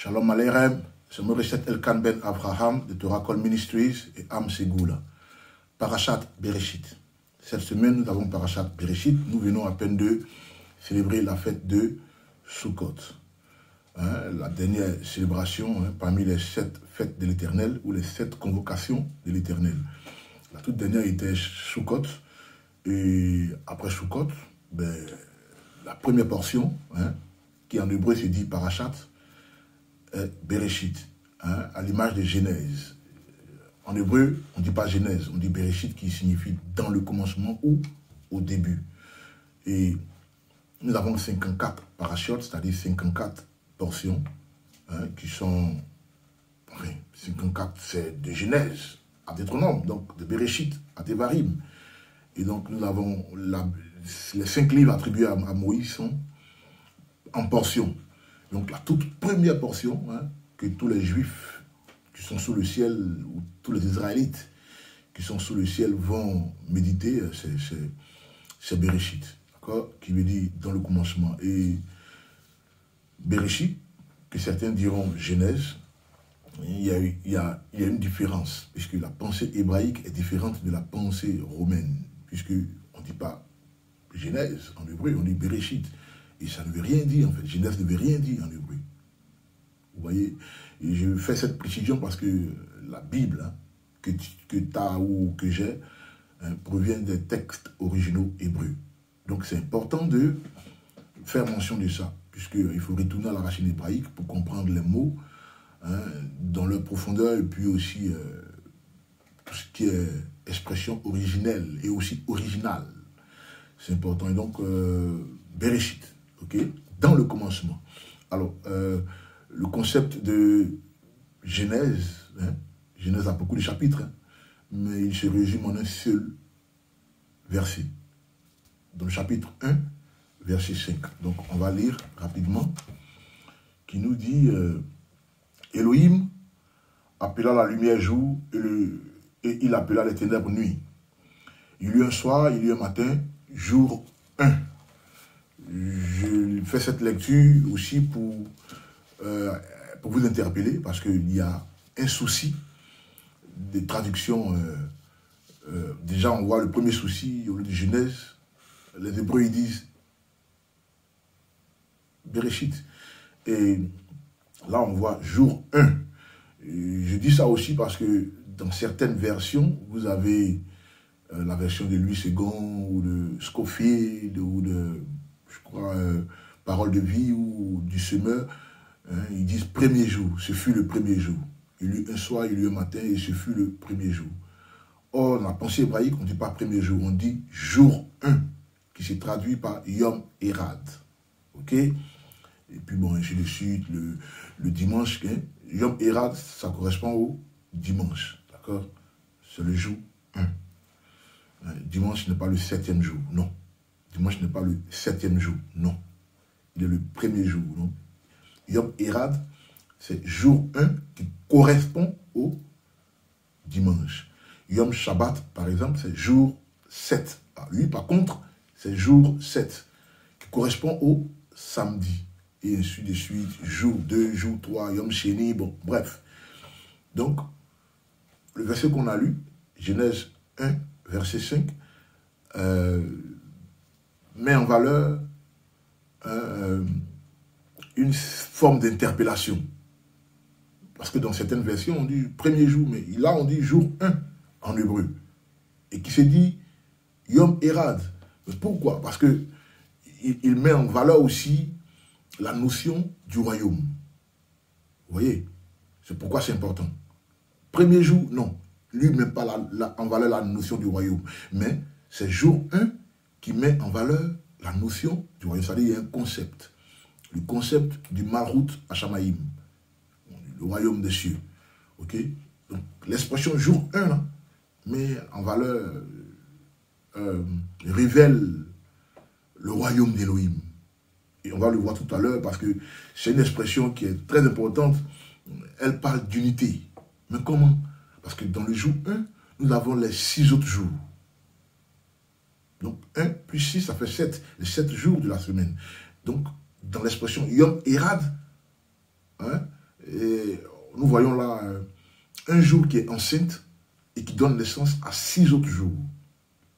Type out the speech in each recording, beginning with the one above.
Shalom Aleichem, c'est Morisset Elkan Ben Abraham de Torah Call Ministries et Am Segoula. Parashat Bereshit. Cette semaine, nous avons Parashat Bereshit. Nous venons à peine de célébrer la fête de Sukkot. La dernière célébration parmi les 7 fêtes de l'Éternel ou les 7 convocations de l'Éternel. La toute dernière était Sukkot. Et après Sukkot, la première portion, qui en hébreu se dit Parashat, Bereshit, à l'image de Genèse. En hébreu, on ne dit pas Genèse, on dit Bereshit qui signifie dans le commencement ou au début. Et nous avons 54 parachutes, c'est-à-dire 54 portions, qui sont, 54 c'est de Genèse à Deutéronome, donc de Bereshit à Devarim. Et donc nous avons les 5 livres attribués à Moïse sont en portions. Donc la toute première portion que tous les Juifs qui sont sous le ciel, ou tous les Israélites qui sont sous le ciel vont méditer, c'est Bereshit, d'accord, qui veut dire dans le commencement. Et Bereshit, que certains diront Genèse, il y a une différence, puisque la pensée hébraïque est différente de la pensée romaine, puisqu'on ne dit pas Genèse en hébreu, on dit Bereshit. Et ça ne veut rien dire, en fait. Genèse ne veut rien dire en hébreu. Vous voyez, et je fais cette précision parce que la Bible que tu as ou que j'ai provient des textes originaux hébreux. Donc c'est important de faire mention de ça, puisqu'il faut retourner à la racine hébraïque pour comprendre les mots dans leur profondeur et puis aussi tout ce qui est expression originelle et aussi originale. C'est important. Et donc, Bereshit. Okay, dans le commencement. Alors, le concept de Genèse, Genèse a beaucoup de chapitres, mais il se résume en un seul verset. Dans le chapitre 1, verset 5. Donc, on va lire rapidement, qui nous dit Elohim appela la lumière jour et il appela les ténèbres nuit. Il y eut un soir, il y eut un matin, jour 1. Je fais cette lecture aussi pour vous interpeller, parce qu'il y a un souci de traduction. Déjà, on voit le premier souci au lieu de Genèse. Les Hébreux, ils disent Bereshit. Et là, on voit jour 1. Et je dis ça aussi parce que dans certaines versions, vous avez la version de Louis II ou de Scofield ou de... je crois, parole de vie ou du semeur, ils disent premier jour, ce fut le premier jour. Il y eut un soir, il y eut un matin, et ce fut le premier jour. Or, dans la pensée hébraïque, on ne dit pas premier jour, on dit jour 1, qui se traduit par Yom Erad. Ok? Et puis bon, ainsi de suite, le dimanche, Yom Erad, ça correspond au dimanche. D'accord? C'est le jour 1. Dimanche n'est pas le 7e jour, non. Dimanche n'est pas le 7e jour, non. Il est le premier jour, non. Yom Erad, c'est jour 1 qui correspond au dimanche. Yom Shabbat, par exemple, c'est jour 7. Alors, lui, par contre, c'est jour 7 qui correspond au samedi. Et ainsi de suite, jour 2, jour 3, Yom Sheni, bon, bref. Donc, le verset qu'on a lu, Genèse 1, verset 5, met en valeur une forme d'interpellation. Parce que dans certaines versions, on dit premier jour, mais là, on dit jour 1 en hébreu. Et qui se dit Yom Erad. Mais pourquoi? Parce que il met en valeur aussi la notion du royaume. Vous voyez? C'est pourquoi c'est important. Premier jour, non. Lui ne met pas en valeur la notion du royaume. Mais c'est jour 1 qui met en valeur la notion du royaume. C'est-à-dire qu'il y a un concept. Le concept du Malchut Hashamaïm. Le royaume des cieux. Ok? Donc l'expression jour 1 là, met en valeur, révèle le royaume d'Elohim. Et on va le voir tout à l'heure parce que c'est une expression qui est très importante. Elle parle d'unité. Mais comment? Parce que dans le jour 1, nous avons les 6 autres jours. Donc 1 plus 6, ça fait 7. Les 7 jours de la semaine. Donc, dans l'expression Yom Erad, Et nous voyons là un jour qui est enceinte et qui donne naissance à 6 autres jours.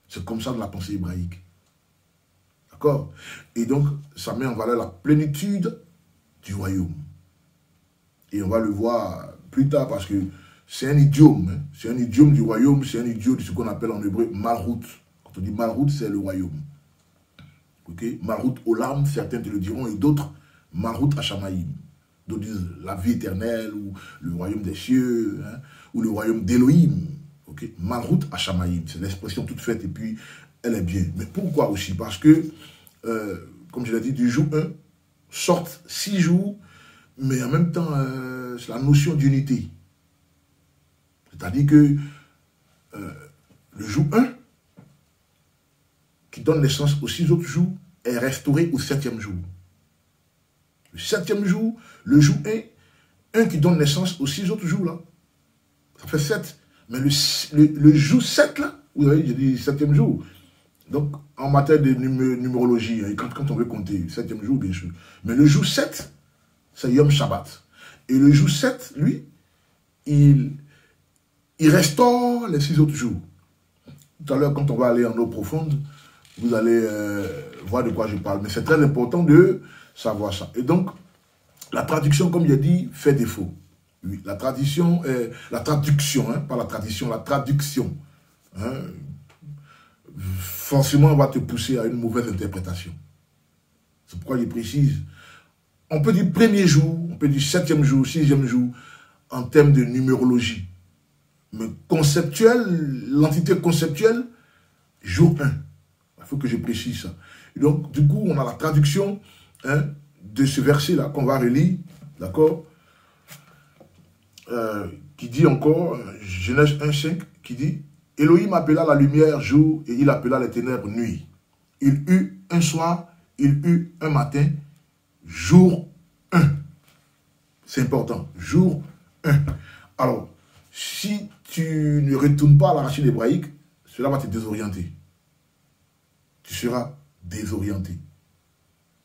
C'est comme ça dans la pensée hébraïque. D'accord? Et donc, ça met en valeur la plénitude du royaume. Et on va le voir plus tard parce que c'est un idiome. Hein? C'est un idiome du royaume, c'est un idiome de ce qu'on appelle en hébreu Malrout. Quand on dit Malrout, c'est le royaume. Ok? Malrout Olam, certains te le diront, et d'autres Malrout Hashamaïm. D'autres disent la vie éternelle, ou le royaume des cieux, hein? Ou le royaume d'Élohim. Okay? Malrout Hashamaïm, c'est l'expression toute faite et puis elle est bien. Mais pourquoi aussi? Parce que, comme je l'ai dit, du jour 1 sortent 6 jours, mais en même temps, c'est la notion d'unité. C'est-à-dire que le jour 1, qui donne naissance aux 6 autres jours, est restauré au 7e jour. Le 7e jour, le jour 1 qui donne naissance aux 6 autres jours, là, ça fait 7. Mais le jour 7, là, vous voyez, j'ai dit 7e jour. Donc, en matière de numérologie, hein, quand on veut compter, 7e jour, bien sûr. Mais le jour 7, c'est Yom Shabbat. Et le jour 7, lui, il restaure les 6 autres jours. Tout à l'heure, quand on va aller en eau profonde, vous allez voir de quoi je parle. Mais c'est très important de savoir ça. Et donc, la traduction, comme j'ai dit, fait défaut. Oui, la traduction, hein, pas la tradition, la traduction. Hein, forcément, on va te pousser à une mauvaise interprétation. C'est pourquoi je précise. On peut dire premier jour, on peut dire 7e jour, 6e jour, en termes de numérologie. Mais conceptuel, l'entité conceptuelle, jour 1. Il faut que je précise ça. Et donc, du coup, on a la traduction, hein, de ce verset-là qu'on va relire, d'accord, qui dit encore, Genèse 1,5, qui dit, Elohim appela la lumière jour et il appela les ténèbres nuit. Il eut un soir, il eut un matin, jour 1. C'est important, jour 1. Alors, si tu ne retournes pas à la racine hébraïque, cela va te désorienter. Tu seras désorienté.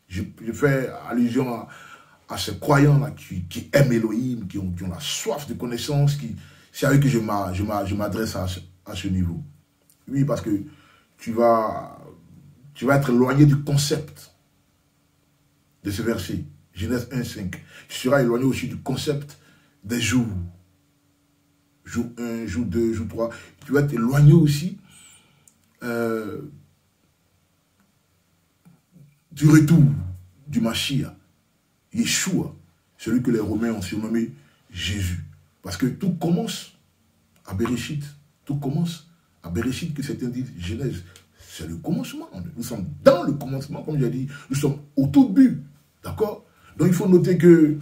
Je fais allusion à ces croyants-là qui aiment Elohim, qui ont la soif de connaissance, c'est à eux que je m'adresse à ce niveau. Oui, parce que tu vas être éloigné du concept de ce verset, Genèse 1,5. Tu seras éloigné aussi du concept des jours. Jour 1, jour 2, jour 3. Tu vas être éloigné aussi du retour du Mashiach, Yeshua, celui que les Romains ont surnommé Jésus. Parce que tout commence à Bereshit. Tout commence à Bereshit, que certains disent Genèse. C'est le commencement. Nous sommes dans le commencement, comme j'ai dit. Nous sommes au tout but. D'accord? Donc il faut noter que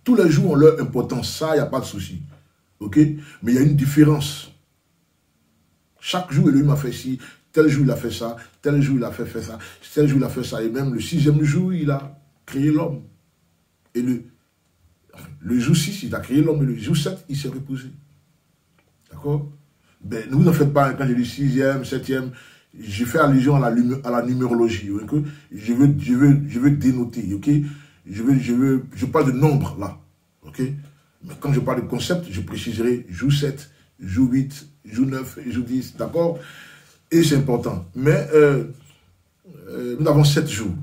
tous les jours ont leur importance. Ça, il n'y a pas de souci. Ok? Mais il y a une différence. Chaque jour, Elohim a fait ci. Tel jour, il a fait ça. Tel jour, il a fait ça. Tel jour, il a fait ça. Et même le 6e jour, il a créé l'homme. Et le jour 6, il a créé l'homme. Et le jour 7, il s'est reposé. D'accord? Ben, ne vous en faites pas. Quand je dis 6e, 7e, je fais allusion à la numérologie. Okay? Je veux dénoter. Okay? Je parle de nombre, là. Okay? Mais quand je parle de concept, je préciserai jour 7, jour 8, jour 9, jour 10. D'accord? Et c'est important. Mais nous avons 7 jours.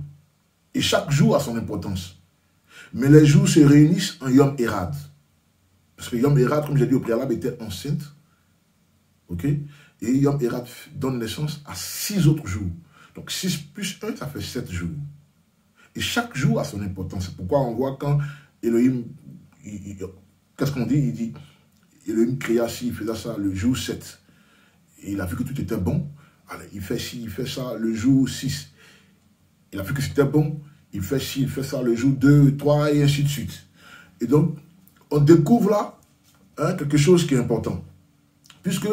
Et chaque jour a son importance. Mais les jours se réunissent en Yom Erad. Parce que Yom Erad, comme j'ai dit au préalable, était enceinte. Ok? Et Yom Erad donne naissance à 6 autres jours. Donc 6 plus 1, ça fait 7 jours. Et chaque jour a son importance. C'est pourquoi on voit quand Elohim, qu'est-ce qu'on dit? Il dit, Elohim créa ci, il faisait ça le jour 7. Et il a vu que tout était bon. Alors, il fait ci, il fait ça le jour 6. Il a vu que c'était bon. Il fait ci, il fait ça le jour 2, 3 et ainsi de suite. Et donc, on découvre là quelque chose qui est important. Puisque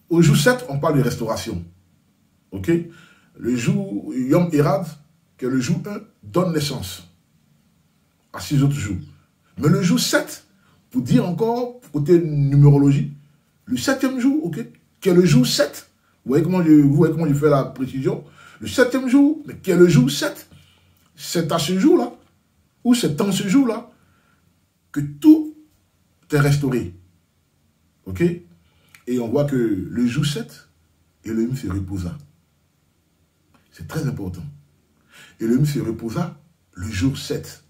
au jour 7, on parle de restauration. Ok? Le jour Yom Erad, qui est le jour 1, donne naissance à 6 autres jours. Mais le jour 7, pour dire encore, côté numérologie, le 7e jour, ok, qui est le jour 7, vous voyez comment je fais la précision, le 7e jour, mais qui est le jour 7, c'est à ce jour-là, ou c'est en ce jour-là, que tout est restauré. Ok? Et on voit que le jour 7, Elohim se reposa. C'est très important. Elohim se reposa le jour 7.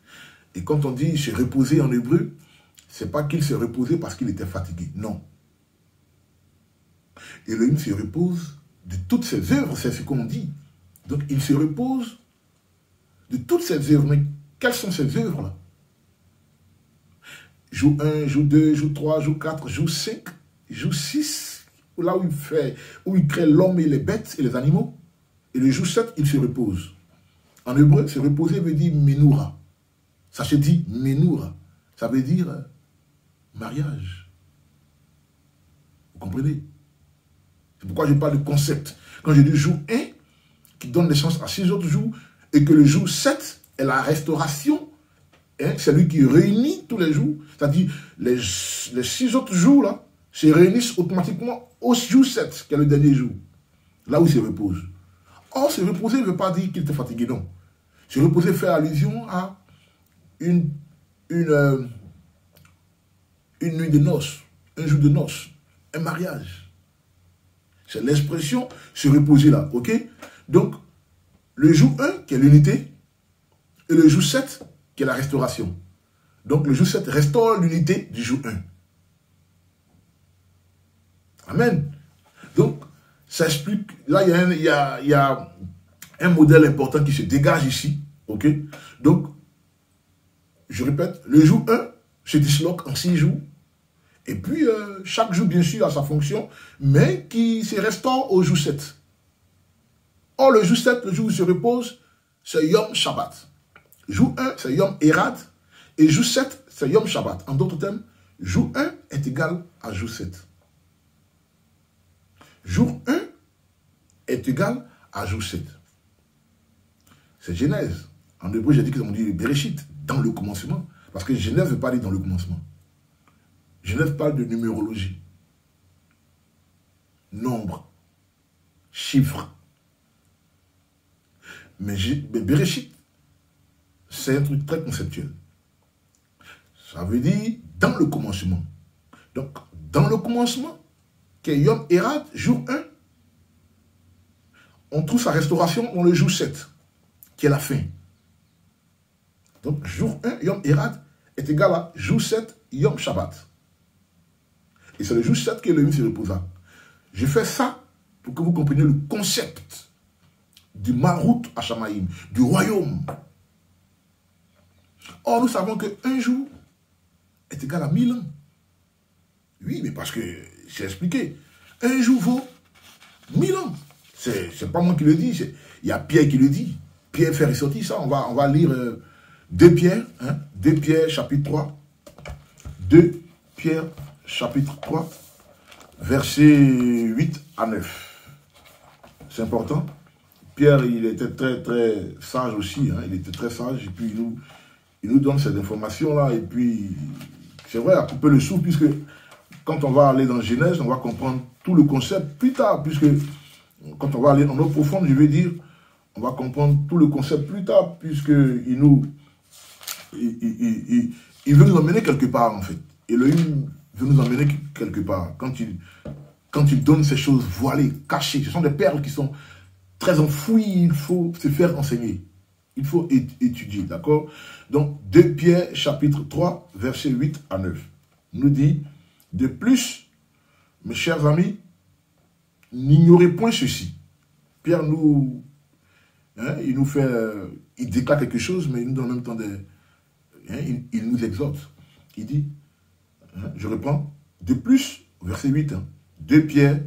Et quand on dit se reposer en hébreu, ce n'est pas qu'il se reposait parce qu'il était fatigué. Non. Elohim se repose de toutes ses œuvres, c'est ce qu'on dit. Donc il se repose de toutes ses œuvres. Mais quelles sont ces œuvres-là? Jour 1, jour 2, jour 3, jour 4, jour 5, jour 6, là où il crée l'homme et les bêtes et les animaux. Et le jour 7, il se repose. En hébreu, se reposer veut dire Menoura. Ça se dit Menoura. Ça veut dire mariage. Vous comprenez? C'est pourquoi je parle de concept. Quand je dis jour 1, qui donne naissance à 6 autres jours, et que le jour 7 est la restauration, hein, c'est lui qui réunit tous les jours. C'est-à-dire, les 6 autres jours, là, se réunissent automatiquement au jour 7, qui est le dernier jour. Là où il se repose. Or, se reposer ne veut pas dire qu'il était fatigué, non. Se reposer fait allusion à une nuit de noces, un jour de noces, un mariage. C'est l'expression se reposer là, ok? Donc, le jour 1, qui est l'unité, et le jour 7, qui est la restauration. Donc, le jour 7 restaure l'unité du jour 1. Amen. Donc, ça explique, là, il y a un modèle important qui se dégage ici, ok? Donc, je répète, le jour 1 se disloque en 6 jours. Et puis, chaque jour, bien sûr, a sa fonction, mais qui se restaure au jour 7. Or, le jour 7, le jour où il se repose, c'est Yom Shabbat. Jour 1, c'est Yom Erad. Et jour 7, c'est Yom Shabbat. En d'autres termes, jour 1 est égal à jour 7. Jour 1 est égal à jour 7. C'est Genèse. En hébreu, j'ai dit qu'ils ont dit Bereshit, dans le commencement. Parce que Genèse ne veut pas dire dans le commencement. Genèse parle de numérologie. Nombre. Chiffres. Mais Bereshit, c'est un truc très conceptuel. Ça veut dire dans le commencement. Donc, dans le commencement, qui est Yom Erad, jour 1, on trouve sa restauration dans le jour 7, qui est la fin. Donc, jour 1, Yom Erad, est égal à jour 7, Yom Shabbat. Et c'est le jour 7 que Elohim se reposa. Je fais ça pour que vous compreniez le concept du Marout Hashamaïm, du royaume. Or, nous savons qu'un jour est égal à 1000 ans. Oui, mais parce que, j'ai expliqué, un jour vaut 1000 ans. C'est pas moi qui le dis, il y a Pierre qui le dit. Pierre fait ressortir ça, on va lire 2 Pierre, hein, 2 Pierre chapitre 3. 2 Pierre chapitre 3, versets 8 à 9. C'est important. Pierre, il était très, très sage aussi. Hein, il était très sage. Et puis, il nous donne cette information-là. Et puis, c'est vrai, à couper le souffle, puisque quand on va aller dans Genèse, on va comprendre tout le concept plus tard. Puisque quand on va aller en eau profonde, je vais dire, on va comprendre tout le concept plus tard. Puisqu'il veut nous emmener quelque part, en fait. Elohim veut nous emmener quelque part. Quand il donne ces choses voilées, cachées, ce sont des perles qui sont très enfouies, il faut se faire enseigner. Il faut étudier, d'accord? Donc, 2 Pierre, chapitre 3, versets 8 à 9, nous dit, de plus, mes chers amis, n'ignorez point ceci. Pierre il nous fait, il déclare quelque chose, mais il nous donne en même temps il nous exhorte. Il dit, je reprends, de plus, verset 8, 2 Pierre,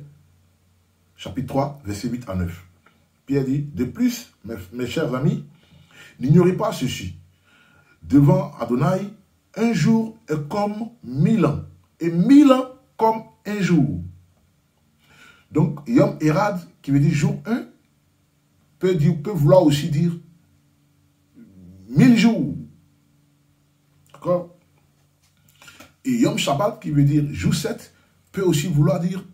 chapitre 3, verset 8 à 9. Pierre dit, de plus, mes chers amis, n'ignorez pas ceci. Devant Adonai, un jour est comme 1000 ans, et 1000 ans comme un jour. Donc, Yom Erad, qui veut dire jour 1, peut vouloir aussi dire 1000 jours. D'accord? Et Yom Shabbat, qui veut dire jour 7, peut aussi vouloir dire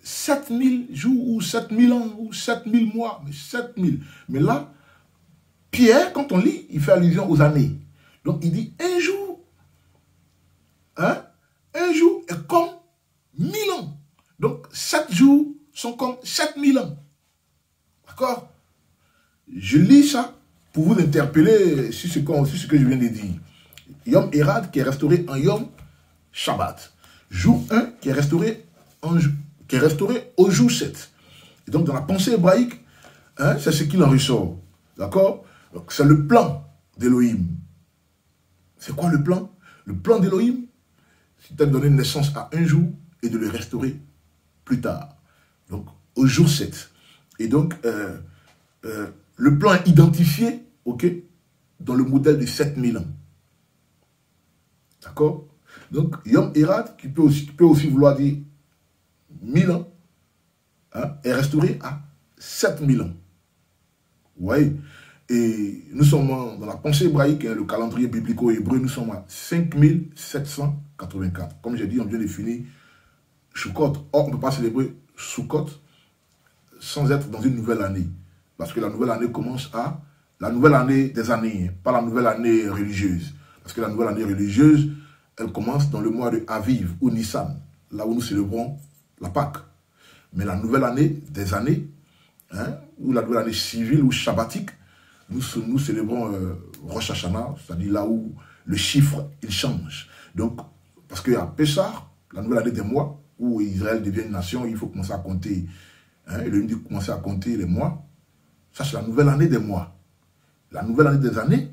7000 jours, ou 7000 ans, ou 7000 mois, mais 7000. Mais là, Pierre, quand on lit, il fait allusion aux années. Donc il dit un jour hein, un jour est comme 1000 ans. Donc, 7 jours sont comme 7000 ans. D'accord? Je lis ça pour vous interpeller sur ce que je viens de dire. Yom Erad qui est restauré en Yom Shabbat. Jour 1 qui est restauré au jour 7. Et donc, dans la pensée hébraïque, hein, c'est ce qu'il en ressort. D'accord? Donc, c'est le plan d'Élohim. C'est quoi le plan? Le plan d'Élohim, c'est de donner naissance à un jour et de le restaurer plus tard. Donc, au jour 7. Et donc, le plan est identifié, ok, dans le modèle de 7000 ans. D'accord? Donc, Yom Erad, qui peut aussi vouloir dire 1000 ans, hein, est restauré à 7000 ans. Vous voyez? Et nous sommes dans la pensée hébraïque, hein, le calendrier biblico-hébreu, nous sommes à 5784. Comme j'ai dit, on vient de finir Sukkot. Or, on ne peut pas célébrer Sukkot sans être dans une nouvelle année. Parce que la nouvelle année commence à la nouvelle année des années, hein, pas la nouvelle année religieuse. Parce que la nouvelle année religieuse, elle commence dans le mois de Aviv ou Nissan, là où nous célébrons la Pâque. Mais la nouvelle année des années, hein, ou la nouvelle année civile ou shabbatique, nous célébrons Rosh Hashanah, c'est-à-dire là où le chiffre, il change. Donc, parce qu'à Pessah, la nouvelle année des mois, où Israël devient une nation, il faut commencer à compter, hein, et le dit commencer à compter les mois. Ça, c'est la nouvelle année des mois. La nouvelle année des années,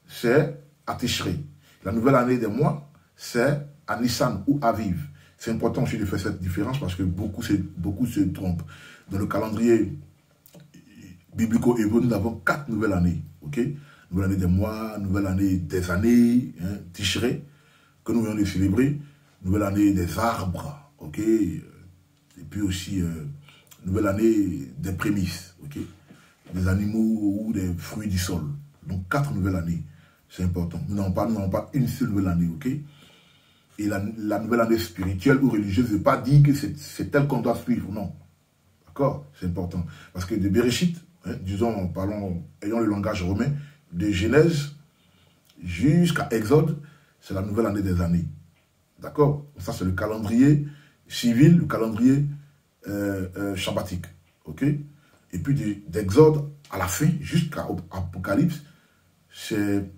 c'est à Tishri. La nouvelle année des mois, c'est à Nissan ou Aviv. C'est important aussi de faire cette différence parce que beaucoup se trompent. Dans le calendrier biblico-hébreu, nous avons 4 nouvelles années. Okay? Nouvelle année des mois, nouvelle année des années, hein, Tishrei, que nous venons de célébrer. Nouvelle année des arbres, ok? Et puis aussi, nouvelle année des prémices, ok? Des animaux ou des fruits du sol. Donc 4 nouvelles années, c'est important. Nous n'avons pas une seule nouvelle année, ok? Et la nouvelle année spirituelle ou religieuse ne veut pas dire que c'est elle qu'on doit suivre, non. D'accord? C'est important. Parce que de Bereshit, hein, disons, ayant le langage romain, de Genèse jusqu'à Exode, c'est la nouvelle année des années. D'accord? Ça, c'est le calendrier civil, le calendrier shabbatique. Ok? Et puis d'Exode à la fin, jusqu'à Apocalypse, c'est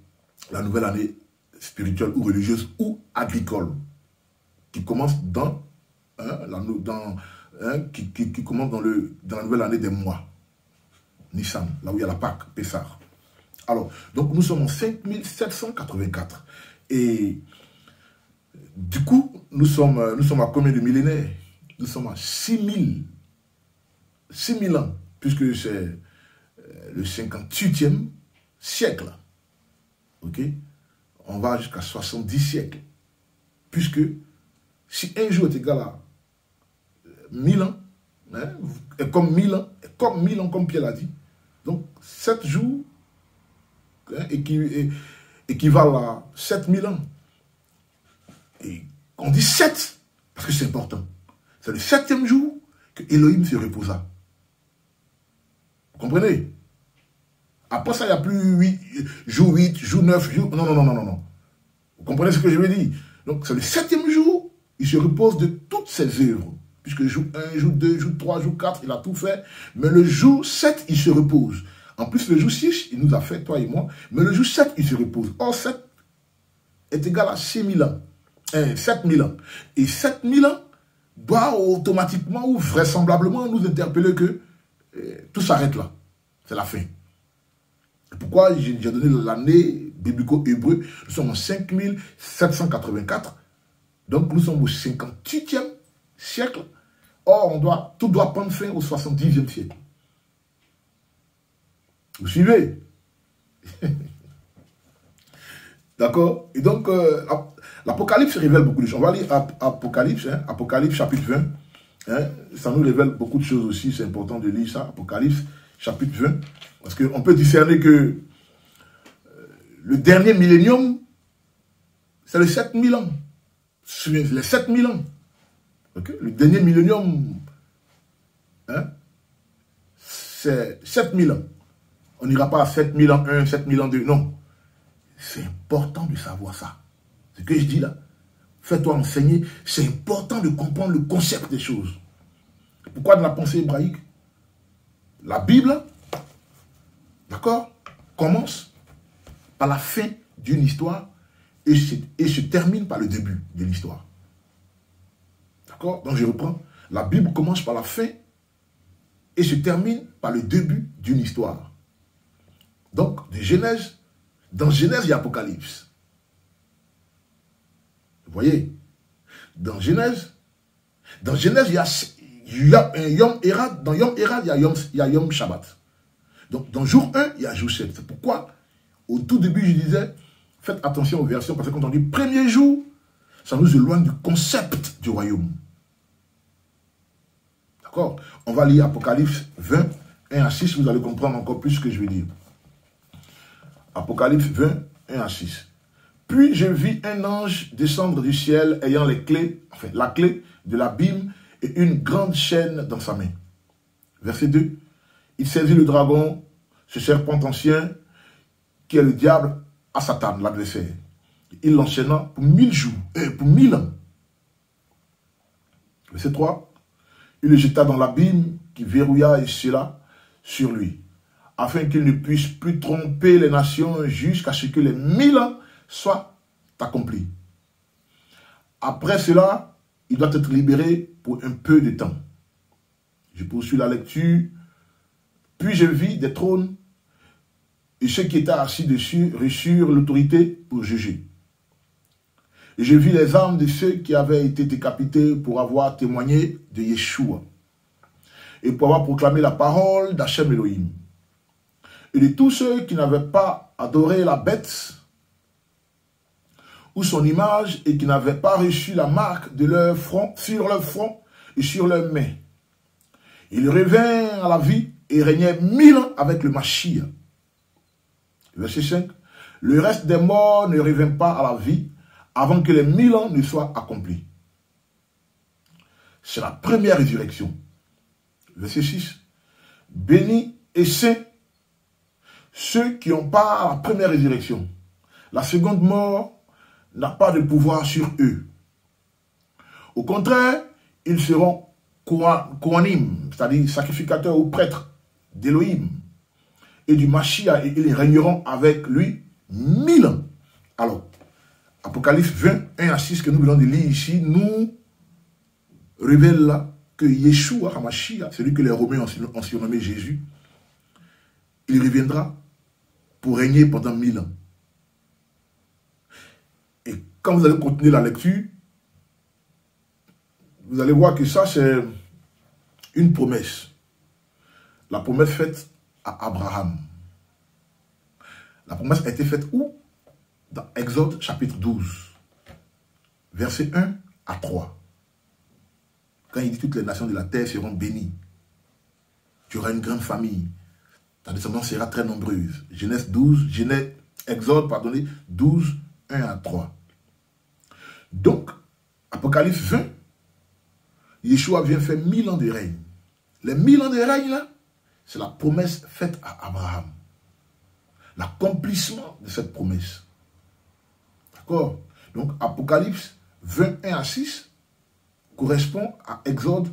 la nouvelle année spirituelle ou religieuse ou agricole, qui commence dans la nouvelle année des mois. Nissan, là où il y a la Pâque, Pessah. Alors, donc nous sommes en 5784. Et du coup, nous sommes à combien de millénaires? Nous sommes à 6000 ans, puisque c'est le 58e siècle. Ok? On va jusqu'à 70 siècles. Puisque si un jour est égal à 1000 ans, hein, et comme 1000 ans, comme Pierre l'a dit, donc 7 jours hein, équivalent à 7000 ans. Et on dit 7, parce que c'est important. C'est le 7e jour que Elohim se reposa. Vous comprenez? Après ça, il n'y a plus jour 8, jour 9, jour... Non. Vous comprenez ce que je veux dire? Donc, c'est le 7e jour, il se repose de toutes ses œuvres. Puisque jour 1, jour 2, jour 3, jour 4, il a tout fait. Mais le jour 7, il se repose. En plus, le jour 6, il nous a fait, toi et moi. Mais le jour 7, il se repose. Or, 7 est égal à 6000 ans. 7000 ans. Et 7000 ans doit automatiquement ou vraisemblablement nous interpeller que tout s'arrête là. C'est la fin. Pourquoi j'ai donné l'année biblico-hébreu? Nous sommes en 5784. Donc nous sommes au 58e siècle. Or, tout doit prendre fin au 70e siècle. Vous suivez? D'accord? Et donc, l'Apocalypse révèle beaucoup de choses. On va lire Apocalypse, hein, Apocalypse chapitre 20. Hein, ça nous révèle beaucoup de choses aussi. C'est important de lire ça. Apocalypse chapitre 20. Parce qu'on peut discerner que le dernier millénium, c'est les 7000 ans. Les 7000 ans. Okay? Le dernier millénium, hein, c'est 7000 ans. On n'ira pas à 7000 ans 1, 7000 ans 2. Non. C'est important de savoir ça. Ce que je dis là. fais-toi enseigner. C'est important de comprendre le concept des choses. Pourquoi dans la pensée hébraïque, la Bible, d'accord, commence par la fin d'une histoire et se termine par le début de l'histoire. D'accord? Donc je reprends. La Bible commence par la fin et se termine par le début d'une histoire. Donc, dans Genèse, il y a Apocalypse. Vous voyez? Dans Genèse, il y a un Yom Erad. Dans Yom Erad, il y a Yom Shabbat. Donc, dans jour 1, il y a jour 7. C'est pourquoi, au tout début, je disais, faites attention aux versions, parce que quand on dit premier jour, ça nous éloigne du concept du royaume. D'accord? On va lire Apocalypse 20, 1 à 6, vous allez comprendre encore plus ce que je vais dire. Apocalypse 20, 1 à 6. Puis je vis un ange descendre du ciel ayant les clés, enfin la clé de l'abîme et une grande chaîne dans sa main. Verset 2. Il saisit le dragon, ce serpent ancien, qui est le diable à Satan, l'adversaire. Il l'enchaîna pour 1000 jours, pour 1000 ans. Verset 3. Il le jeta dans l'abîme qui verrouilla et scella sur lui, afin qu'il ne puisse plus tromper les nations jusqu'à ce que les 1000 ans soient accomplis. Après cela, il doit être libéré pour un peu de temps. Je poursuis la lecture. Puis je vis des trônes et ceux qui étaient assis dessus reçurent l'autorité pour juger. Et je vis les âmes de ceux qui avaient été décapités pour avoir témoigné de Yeshua et pour avoir proclamé la parole d'Hachem Elohim. Et de tous ceux qui n'avaient pas adoré la bête ou son image et qui n'avaient pas reçu la marque de leur front, sur leur front et sur leurs mains. Ils revinrent à la vie et régnaient 1000 ans avec le Mashiach. Verset 5. Le reste des morts ne revint pas à la vie avant que les 1000 ans ne soient accomplis. C'est la première résurrection. Verset 6. Bénis et saints ceux qui ont part à la première résurrection. La seconde mort n'a pas de pouvoir sur eux. Au contraire, ils seront Kohanim, c'est-à-dire sacrificateurs ou prêtres d'Élohim et du Mashiach, et ils régneront avec lui 1000 ans. Alors, Apocalypse 20, 1 à 6 que nous venons de lire ici, nous révèle là que Yeshua HaMashiach, celui que les Romains ont surnommé Jésus, il reviendra pour régner pendant 1000 ans. Et quand vous allez continuer la lecture, vous allez voir que ça c'est une promesse. La promesse faite à Abraham. La promesse a été faite où? Dans Exode chapitre 12, versets 1 à 3. Quand il dit toutes les nations de la terre seront bénies. Tu auras une grande famille. Ta descendance sera très nombreuse. Exode 12, 1 à 3. Donc, Apocalypse 20, Yeshua vient faire 1000 ans de règne. Les 1000 ans de règne, là, c'est la promesse faite à Abraham. L'accomplissement de cette promesse. D'accord? Donc, Apocalypse 21 à 6 correspond à Exode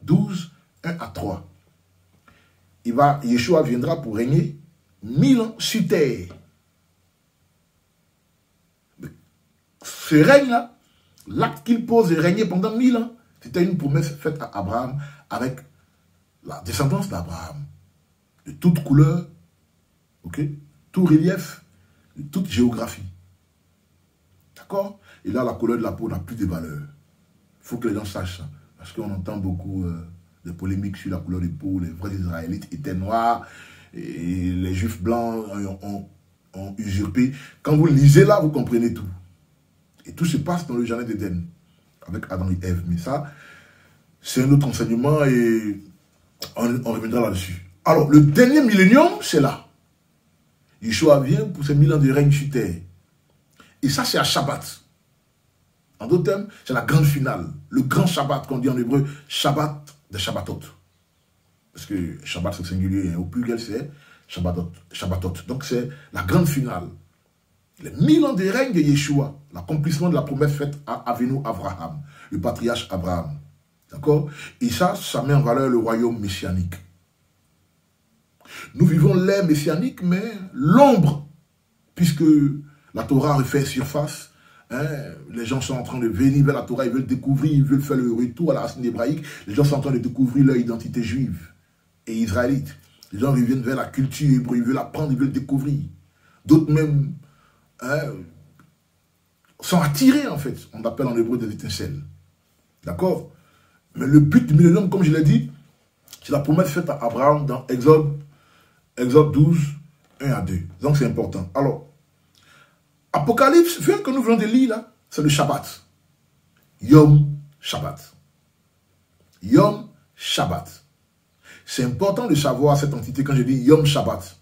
12, 1 à 3. Yeshua viendra pour régner 1000 ans sur terre. Ce règne-là, l'acte qu'il pose de régner pendant 1000 ans, c'était une promesse faite à Abraham avec la descendance d'Abraham. De toute couleur, ok, tout relief, de toute géographie. D'accord? Et là, la couleur de la peau n'a plus de valeur. Il faut que les gens sachent ça. Parce qu'on entend beaucoup de polémiques sur la couleur de peau. Les vrais Israélites étaient noirs. Et les Juifs blancs ont usurpé. Quand vous lisez là, vous comprenez tout. Et tout se passe dans le jardin d'Éden. Avec Adam et Ève. Mais ça, c'est un autre enseignement et on reviendra là-dessus. Alors, le dernier millénium, c'est là. Yeshua vient pour ces 1000 ans de règne sur terre. Et ça, c'est à Shabbat. En d'autres termes, c'est la grande finale. Le grand Shabbat qu'on dit en hébreu, Shabbat de Shabbatot. Parce que Shabbat c'est singulier, au pluriel c'est Shabbatot. Donc c'est la grande finale. Les 1000 ans de règne de Yeshua, l'accomplissement de la promesse faite à Avinu Abraham, le patriarche Abraham. D'accord? Et ça met en valeur le royaume messianique. Nous vivons l'ère messianique, mais l'ombre, puisque la Torah refait surface, hein, les gens sont en train de venir vers la Torah, ils veulent découvrir, ils veulent faire le retour à la racine hébraïque, les gens sont en train de découvrir leur identité juive et israélite. Les gens reviennent vers la culture hébreu, ils veulent apprendre, ils veulent découvrir. D'autres même sont attirés, en fait. On appelle en hébreu des étincelles. D'accord? Mais le but du millénium, comme je l'ai dit, c'est la promesse faite à Abraham dans Exode 12, 1 à 2. Donc c'est important. Alors, Apocalypse, vu que nous venons de lire là, c'est le Shabbat. Yom Shabbat. Yom Shabbat. C'est important de savoir cette entité quand je dis Yom Shabbat.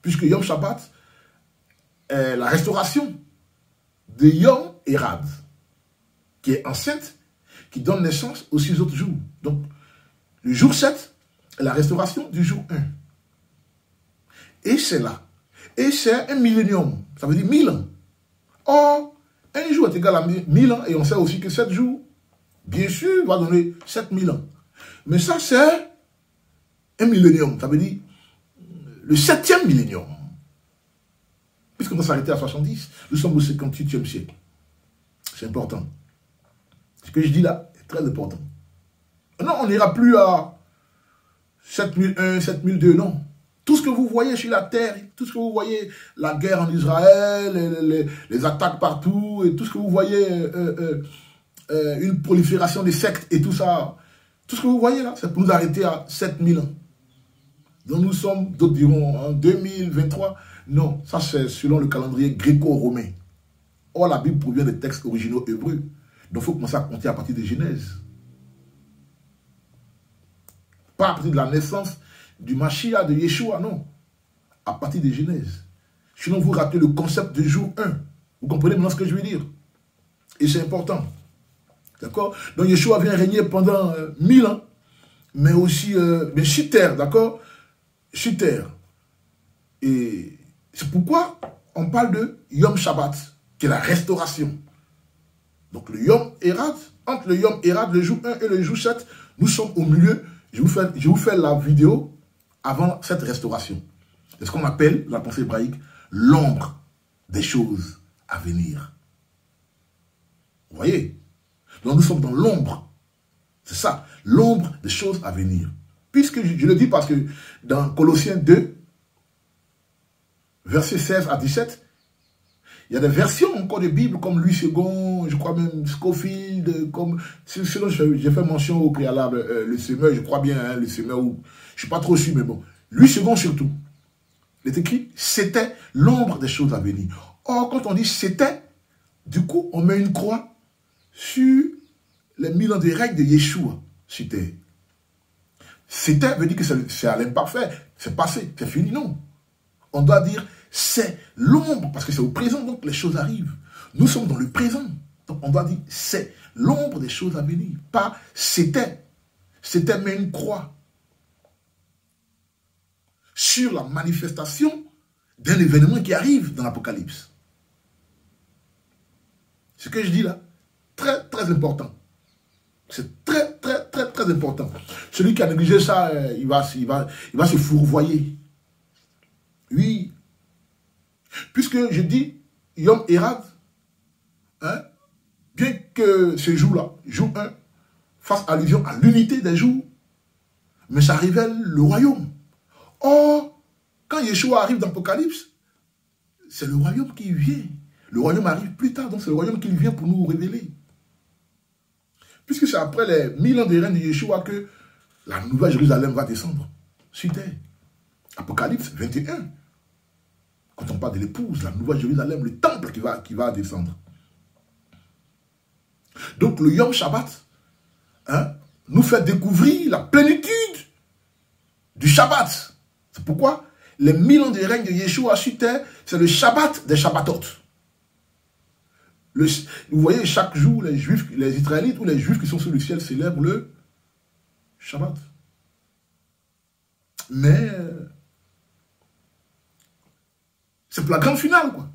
Puisque Yom Shabbat est la restauration de Yom Erad, qui est enceinte, qui donne naissance aux 6 autres jours. Donc, le jour 7 est la restauration du jour 1. Et c'est là. Et c'est un millénium. Ça veut dire 1000 ans. Or, un jour est égal à 1000 ans, et on sait aussi que 7 jours, bien sûr, va donner 7000 ans. Mais ça, c'est un millénium. Ça veut dire le 7e millénium. Puisqu'on va s'arrêter à 70, nous sommes au 58e siècle. C'est important. Ce que je dis là est très important. Non, on n'ira plus à 7001, 7002, non. Tout ce que vous voyez sur la terre, tout ce que vous voyez, la guerre en Israël, les attaques partout, et tout ce que vous voyez, une prolifération des sectes et tout ça, tout ce que vous voyez là, c'est pour nous arrêter à 7000 ans. Donc nous sommes, d'autres diront, en 2023. Non, ça c'est selon le calendrier gréco-romain. Or, la Bible provient des textes originaux hébreux. Donc il faut commencer à compter à partir de Genèse. Pas à partir de la naissance du Mashiach, de Yeshua, non. À partir de Genèse. Sinon, vous ratez le concept du jour 1. Vous comprenez maintenant ce que je veux dire? Et c'est important. D'accord? Donc Yeshua vient régner pendant 1000 ans. Mais aussi, mais sur terre, d'accord? Sur terre. Et c'est pourquoi on parle de Yom Shabbat, qui est la restauration. Donc le Yom Erad, entre le Yom Erad, le jour 1 et le jour 7, nous sommes au milieu. Je vous fais la vidéo avant cette restauration. C'est ce qu'on appelle, la pensée hébraïque, l'ombre des choses à venir. Vous voyez? Donc nous sommes dans l'ombre. C'est ça, l'ombre des choses à venir. Puisque je le dis parce que dans Colossiens 2, versets 16 à 17, il y a des versions encore de Bible comme Louis II, je crois même Scofield, comme sinon j'ai fait mention au préalable, le semeur, je crois bien, hein, le semeur, je ne suis pas trop sûr, mais bon. Louis II surtout. Il est écrit, c'était l'ombre des choses à venir. Or, quand on dit c'était, du coup, on met une croix sur les 1000 ans de règne de Yeshua. C'était veut dire que c'est à l'imparfait, c'est passé, c'est fini, non. On doit dire c'est l'ombre, parce que c'est au présent, donc les choses arrivent. Nous sommes dans le présent. Donc on doit dire c'est l'ombre des choses à venir. Pas c'était. C'était mais une croix sur la manifestation d'un événement qui arrive dans l'Apocalypse. Ce que je dis là, très très important. C'est très très très très important. Celui qui a négligé ça, il va se fourvoyer. Oui. Puisque je dis Yom Erad, hein, bien que ce jour-là, jour 1, fasse allusion à l'unité des jours, mais ça révèle le royaume. Or, quand Yeshua arrive dans l'Apocalypse, c'est le royaume qui vient. Le royaume arrive plus tard, donc c'est le royaume qui vient pour nous révéler. Puisque c'est après les 1000 ans de règne de Yeshua que la nouvelle Jérusalem va descendre sur terre. Apocalypse 21. Quand on parle de l'épouse, la nouvelle Jérusalem, le temple qui va descendre. Donc le Yom Shabbat, hein, nous fait découvrir la plénitude du Shabbat. C'est pourquoi les 1000 ans de règne de Yeshua sur terre, c'est le Shabbat des Shabbatot. Vous voyez, chaque jour, les Juifs, les Israélites ou les Juifs qui sont sous le ciel célèbrent le Shabbat. Mais c'est pour la grande finale, quoi.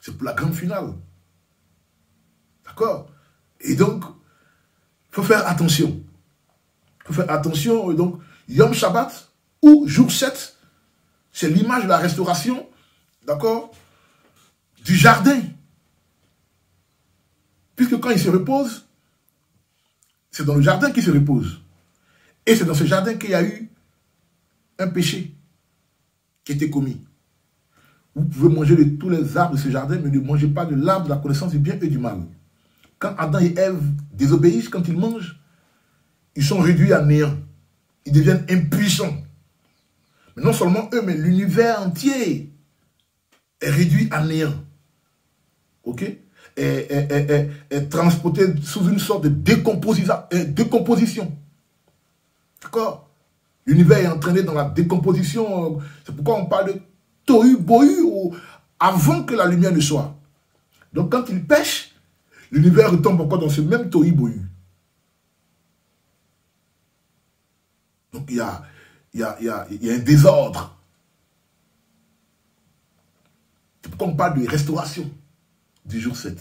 C'est pour la grande finale. D'accord? Et donc, il faut faire attention. Il faut faire attention. Et donc, Yom Shabbat ou jour 7, c'est l'image de la restauration, d'accord, du jardin. Puisque quand il se repose, c'est dans le jardin qu'il se repose. Et c'est dans ce jardin qu'il y a eu un péché qui était commis. Vous pouvez manger de tous les arbres de ce jardin, mais ne mangez pas de l'arbre de la connaissance du bien et du mal. Quand Adam et Ève désobéissent, quand ils mangent, ils sont réduits à néant. Ils deviennent impuissants. Mais non seulement eux, mais l'univers entier est réduit à néant. Ok? Est transporté sous une sorte de décomposition. D'accord? L'univers est entraîné dans la décomposition. C'est pourquoi on parle de tohu bohu avant que la lumière ne soit. Donc quand il pêche, l'univers retombe encore dans ce même tohu bohu. Donc il y a un désordre. C'est pourquoi on parle de restauration du jour 7.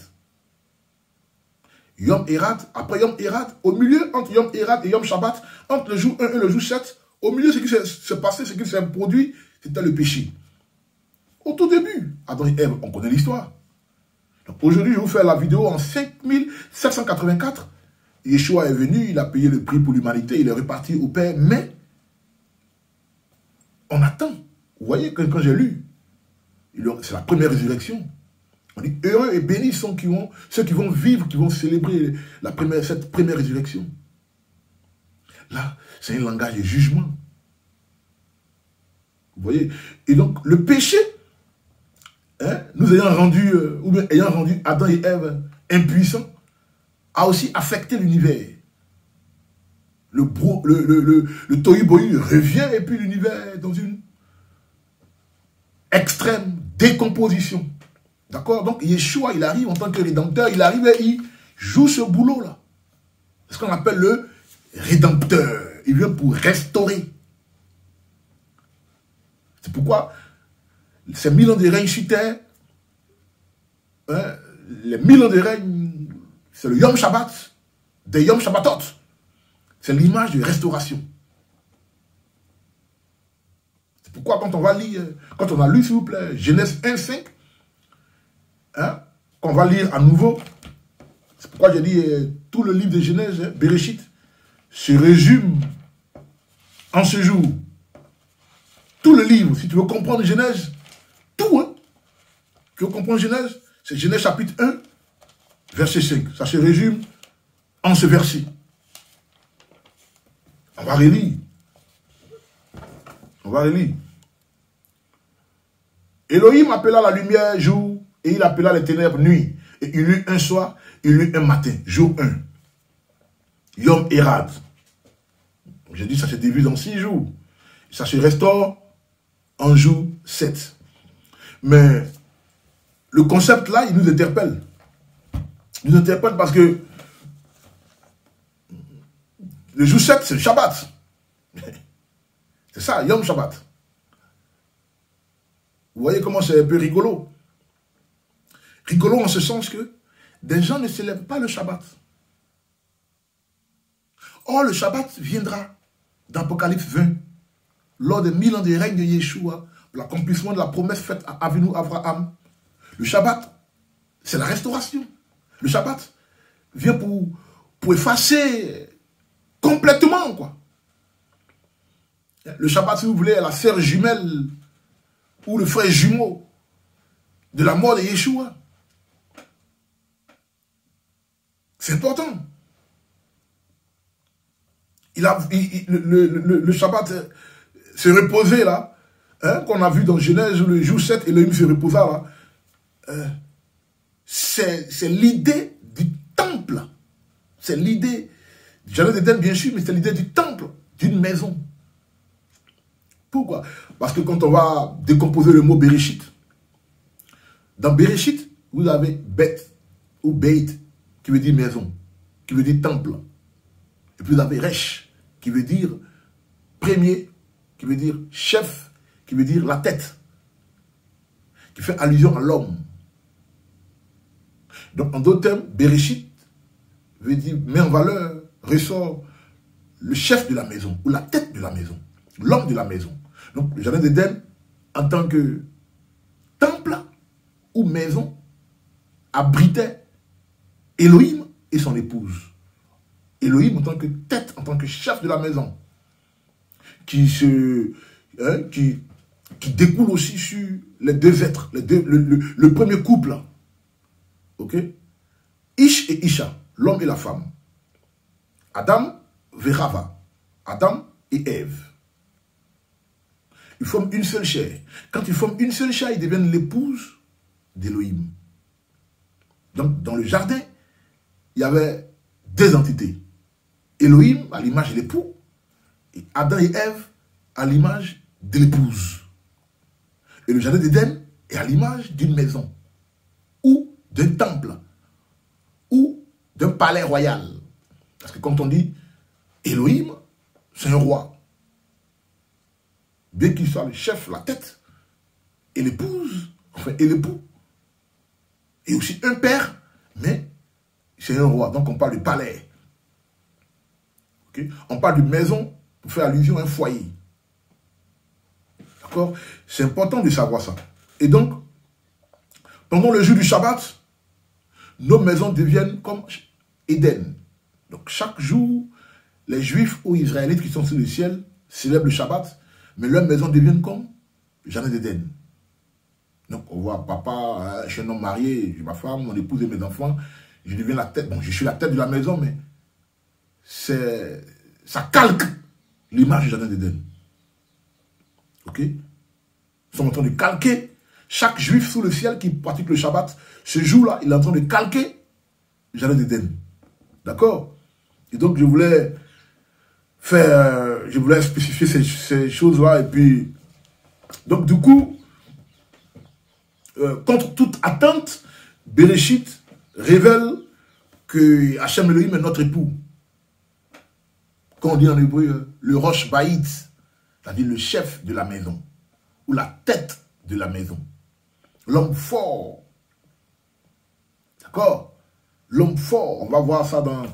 Yom Erat, après Yom Erat, au milieu, entre Yom Erat et Yom Shabbat, entre le jour 1 et le jour 7, au milieu, ce qui s'est passé, ce qui s'est produit, c'était le péché. Au tout début, Adam et Ève, on connaît l'histoire. Aujourd'hui, je vais vous faire la vidéo en 5784. Yeshua est venu, il a payé le prix pour l'humanité, il est reparti au Père, mais on attend. Vous voyez, quand j'ai lu, c'est la première résurrection. On dit, heureux et bénis sont ceux qui vont vivre, qui vont célébrer cette première résurrection. Là, c'est un langage de jugement. Vous voyez? Et donc, le péché, nous ayant rendu, ou bien ayant rendu Adam et Ève impuissants, a aussi affecté l'univers. Le tohu bohu revient et puis l'univers est dans une extrême décomposition. D'accord? Donc Yeshua, il arrive en tant que rédempteur, il arrive et il joue ce boulot-là. C'est ce qu'on appelle le rédempteur. Il vient pour restaurer. C'est pourquoi ces 1000 ans de règne sur terre, les 1000 ans de règne, c'est le Yom Shabbat, des Yom Shabbatot. C'est l'image de restauration. C'est pourquoi quand on va lire, quand on a lu, s'il vous plaît, Genèse 1:5, qu'on va lire à nouveau, c'est pourquoi j'ai dit tout le livre de Genèse, Bereshit, se résume en ce jour. Tout le livre, si tu veux comprendre Genèse, tout, tu veux comprendre Genèse, c'est Genèse chapitre 1, verset 5. Ça se résume en ce verset. On va relire. On va relire. Elohim appela la lumière jour et il appela les ténèbres nuit. Et il eut un soir, il eut un matin, jour 1. Yom Erad. J'ai dit ça se divise en 6 jours. Ça se restaure en jour 7. Mais le concept là, il nous interpelle. Il nous interpelle parce que le jour 7, c'est le Shabbat. C'est ça, Yom Shabbat. Vous voyez comment c'est un peu rigolo. Rigolo en ce sens que des gens ne célèbrent pas le Shabbat. Or, le Shabbat viendra dans Apocalypse 20, lors des 1000 ans de règne de Yeshua, l'accomplissement de la promesse faite à Avinu Abraham. Le Shabbat, c'est la restauration. Le Shabbat vient pour effacer complètement, quoi. Le Shabbat, si vous voulez, est la sœur jumelle ou le frère jumeau de la mort de Yeshua. C'est important. Le Shabbat se reposait là, qu'on a vu dans Genèse, le jour 7, Elohim se reposa là. C'est l'idée du temple. C'est l'idée, Jardin d'Éden bien sûr, mais c'est l'idée du temple, d'une maison. Pourquoi? Parce que quand on va décomposer le mot Bereshit, dans Bereshit, vous avez Bet ou Beit, qui veut dire maison, qui veut dire temple. Et puis vous avez Resh, qui veut dire premier, qui veut dire chef, qui veut dire la tête, qui fait allusion à l'homme. Donc, en d'autres termes, Bereshit veut dire met en valeur, ressort le chef de la maison, ou la tête de la maison, l'homme de la maison. Donc, le jardin d'Éden, en tant que temple ou maison, abritait Elohim et son épouse. Elohim en tant que tête, en tant que chef de la maison, qui découle aussi sur les deux êtres, le premier couple. Ok? Ish et Isha, l'homme et la femme. Adam, Verava, Adam et Ève. Ils forment une seule chair. Quand ils forment une seule chair, ils deviennent l'épouse d'Elohim. Donc, dans le jardin, il y avait deux entités. Elohim, à l'image de l'époux, et Adam et Ève, à l'image de l'épouse. Et le jardin d'Éden est à l'image d'une maison, ou d'un temple, ou d'un palais royal. Parce que quand on dit Elohim, c'est un roi. Bien qu'il soit le chef, la tête, et l'épouse, enfin, et l'époux, et aussi un père, mais c'est un roi. Donc on parle de palais. Okay? On parle de maison pour faire allusion à un foyer. D'accord? C'est important de savoir ça. Et donc, pendant le jour du Shabbat, nos maisons deviennent comme Éden. Donc chaque jour, les Juifs ou Israélites qui sont sur le ciel célèbrent le Shabbat, mais leurs maisons deviennent comme le jardin d'Éden. Donc on voit papa, je suis un homme marié, j'ai ma femme, mon épouse et mes enfants, je deviens la tête. Bon, je suis la tête de la maison, mais ça calque l'image du jardin d'Éden. Ok? Ils sont en train de calquer. Chaque juif sous le ciel qui pratique le Shabbat, ce jour-là, il est en train de calquer le jardin d'Éden. D'accord? Et donc, je voulais spécifier ces choses-là. Et puis, donc, du coup, contre toute attente, Bereshit révèle que Hachem Elohim est notre époux. Quand on dit en hébreu, le Rosh Baït, c'est-à-dire le chef de la maison, ou la tête de la maison. L'homme fort. D'accord? L'homme fort. On va voir ça dans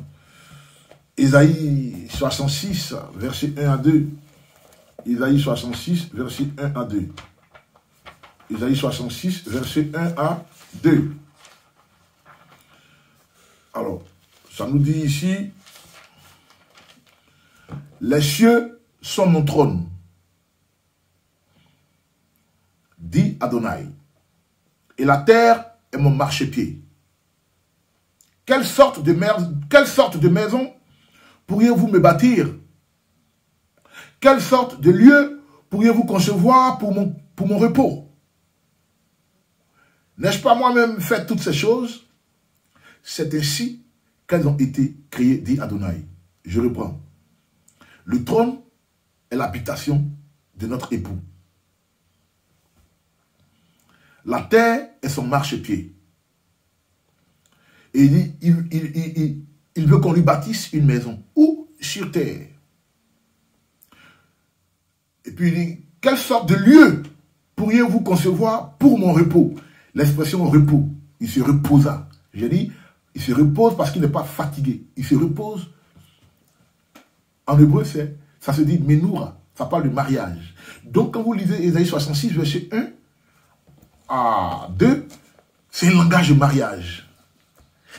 Ésaïe 66, verset 1 à 2. Ésaïe 66, verset 1 à 2. Ésaïe 66, verset 1 à 2. Alors, ça nous dit ici, les cieux sont mon trône, dit Adonai, et la terre est mon marchepied. Quelle sorte de maison pourriez-vous me bâtir? Quelle sorte de lieu pourriez-vous concevoir pour mon repos? N'ai-je pas moi-même fait toutes ces choses? C'est ainsi qu'elles ont été créées, dit Adonai. Je reprends. Le trône est l'habitation de notre époux. La terre est son marchepied. Et il veut qu'on lui bâtisse une maison. Où? Sur terre. Et puis il dit, quelle sorte de lieu pourriez-vous concevoir pour mon repos? L'expression repos, il se reposa. J'ai dit, il se repose parce qu'il n'est pas fatigué. Il se repose. En hébreu, ça se dit Menoura. Ça parle de mariage. Donc, quand vous lisez Ésaïe 66, verset 1 à 2, c'est un langage de mariage.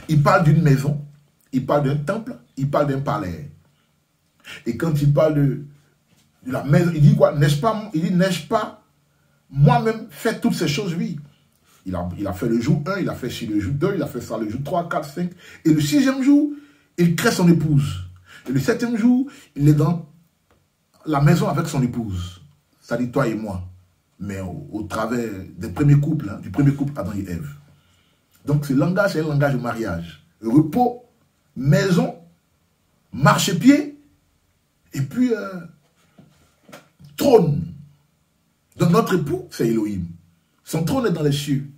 Il parle d'une maison, il parle d'un temple, il parle d'un palais. Et quand il parle de la maison, il dit quoi? N'est-ce pas? Il dit, n'ai-je pas moi-même fait toutes ces choses? Oui. Il a fait le jour 1, il a fait sur le jour 2, il a fait ça le jour 3, 4, 5. Et le 6e jour, il crée son épouse. Et le 7e jour, il est dans la maison avec son épouse. Ça dit toi et moi. Mais au travers des premiers couples, du premier couple Adam et Ève. Donc ce langage, c'est un langage de mariage. Repos, maison, marchepied, et puis trône. Donc notre époux, c'est Elohim. Son trône est dans les cieux.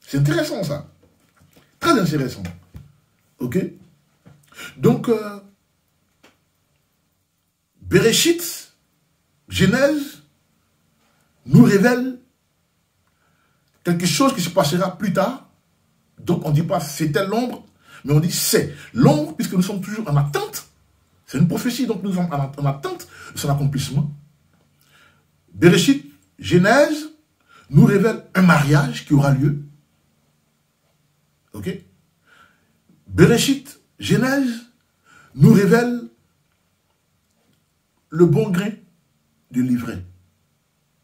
C'est intéressant ça. Très intéressant. Ok? Donc, Bereshit, Genèse, nous révèle quelque chose qui se passera plus tard, Donc on ne dit pas c'était l'ombre, mais on dit c'est l'ombre, puisque nous sommes toujours en attente. C'est une prophétie, donc nous sommes en attente de son accomplissement. Bereshit, Genèse, nous révèle un mariage qui aura lieu. Ok? Bereshit, Genèse, nous révèle le bon grain de l'ivraie.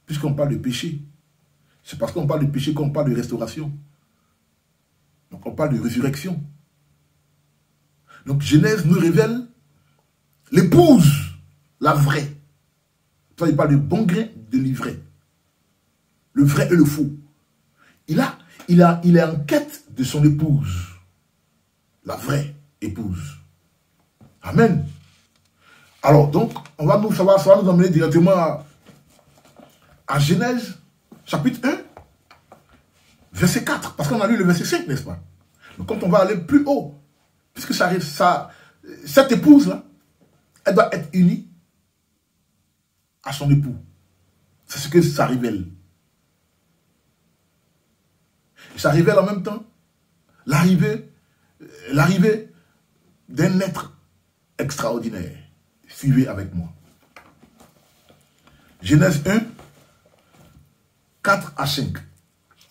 Puisqu'on parle de péché. C'est parce qu'on parle de péché qu'on parle de restauration. Donc on parle de résurrection. Donc Genèse nous révèle l'épouse, la vraie. Toi, il parle de bon grain de l'ivraie. Le vrai et le faux. Il est en quête de son épouse. La vraie épouse. Amen. Alors, donc, ça va nous emmener directement à Genèse, chapitre 1, verset 4. Parce qu'on a lu le verset 5, n'est-ce pas? Donc, quand on va aller plus haut, puisque ça arrive, cette épouse-là, elle doit être unie à son époux. C'est ce que ça révèle. Et ça révèle en même temps l'arrivée d'un être extraordinaire. Suivez avec moi. Genèse 1, 4 à 5.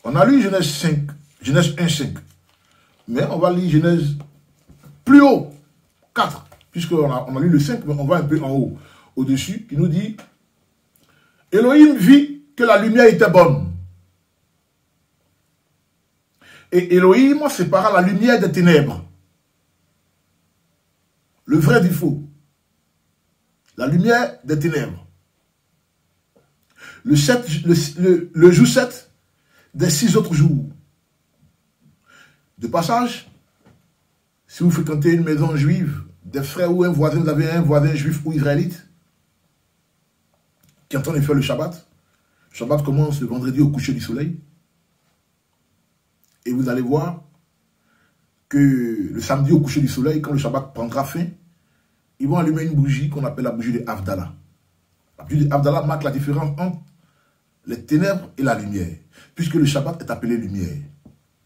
On a lu Genèse 1, 5. Mais on va lire Genèse plus haut, 4. Puisqu'on a lu le 5, mais on va un peu en haut, au-dessus, qui nous dit Elohim vit que la lumière était bonne. Et Elohim sépara la lumière des ténèbres. Le vrai du faux. La lumière des ténèbres. Le jour 7 des 6 autres jours. De passage, si vous fréquentez une maison juive, des frères ou un voisin, vous avez un voisin juif ou israélite qui est en train de faire le Shabbat. Le Shabbat commence le vendredi au coucher du soleil. Et vous allez voir que le samedi au coucher du soleil, quand le Shabbat prendra fin, ils vont allumer une bougie qu'on appelle la bougie de Havdalah. La bougie de Havdalah marque la différence entre les ténèbres et la lumière. Puisque le Shabbat est appelé lumière.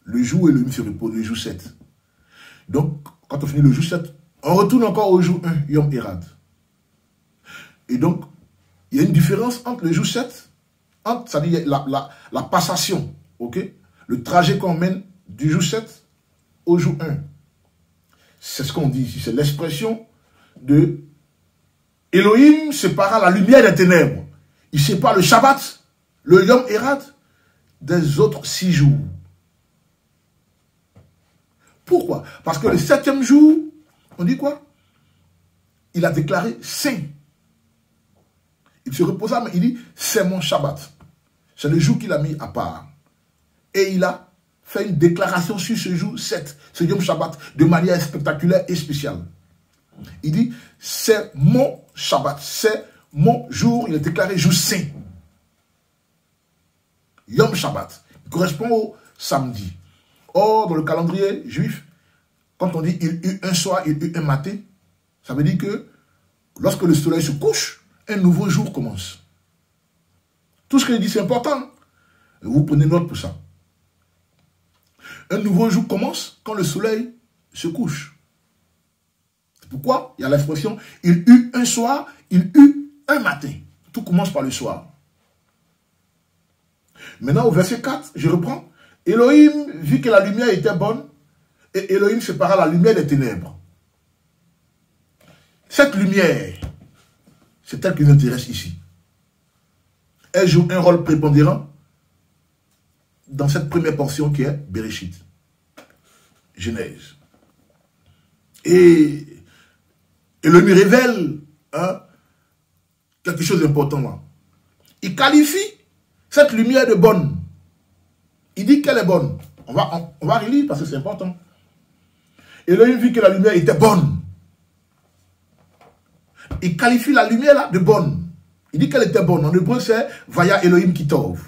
Le jour où Elohim se repose, le jour 7. Donc, quand on finit le jour 7, on retourne encore au jour 1, Yom Erad. Et donc, il y a une différence entre le jour 7, c'est-à-dire la passation, ok? Le trajet qu'on mène du jour 7 au jour 1. C'est ce qu'on dit ici, c'est l'expression de Elohim sépara la lumière des ténèbres. Il sépare le Shabbat, le Yom Erad, des autres 6 jours. Pourquoi? Parce que le 7e jour, on dit quoi? Il a déclaré saint. Il se reposa, mais il dit, c'est mon Shabbat. C'est le jour qu'il a mis à part. Et il a fait une déclaration sur ce jour 7, ce Yom Shabbat, de manière spectaculaire et spéciale. Il dit, c'est mon Shabbat, c'est mon jour, il a déclaré jour saint. Yom Shabbat, il correspond au samedi. Or, dans le calendrier juif, quand on dit il eut un soir, il eut un matin, ça veut dire que lorsque le soleil se couche, un nouveau jour commence. Tout ce que je dis, c'est important. Vous prenez note pour ça. Un nouveau jour commence quand le soleil se couche. C'est pourquoi il y a l'expression il eut un soir, il eut un matin. Tout commence par le soir. Maintenant, au verset 4, je reprends. Elohim vit que la lumière était bonne et Elohim sépara la lumière des ténèbres. Cette lumière, c'est elle qui nous intéresse ici. Elle joue un rôle prépondérant dans cette première portion qui est Bereshit, Genèse. Et Elohim révèle quelque chose d'important là. Il qualifie cette lumière de bonne. Il dit qu'elle est bonne. On va relire parce que c'est important. Elohim vit que la lumière était bonne. Il qualifie la lumière là de bonne. Il dit qu'elle était bonne. En hébreu, c'est Vaya Elohim Kitov.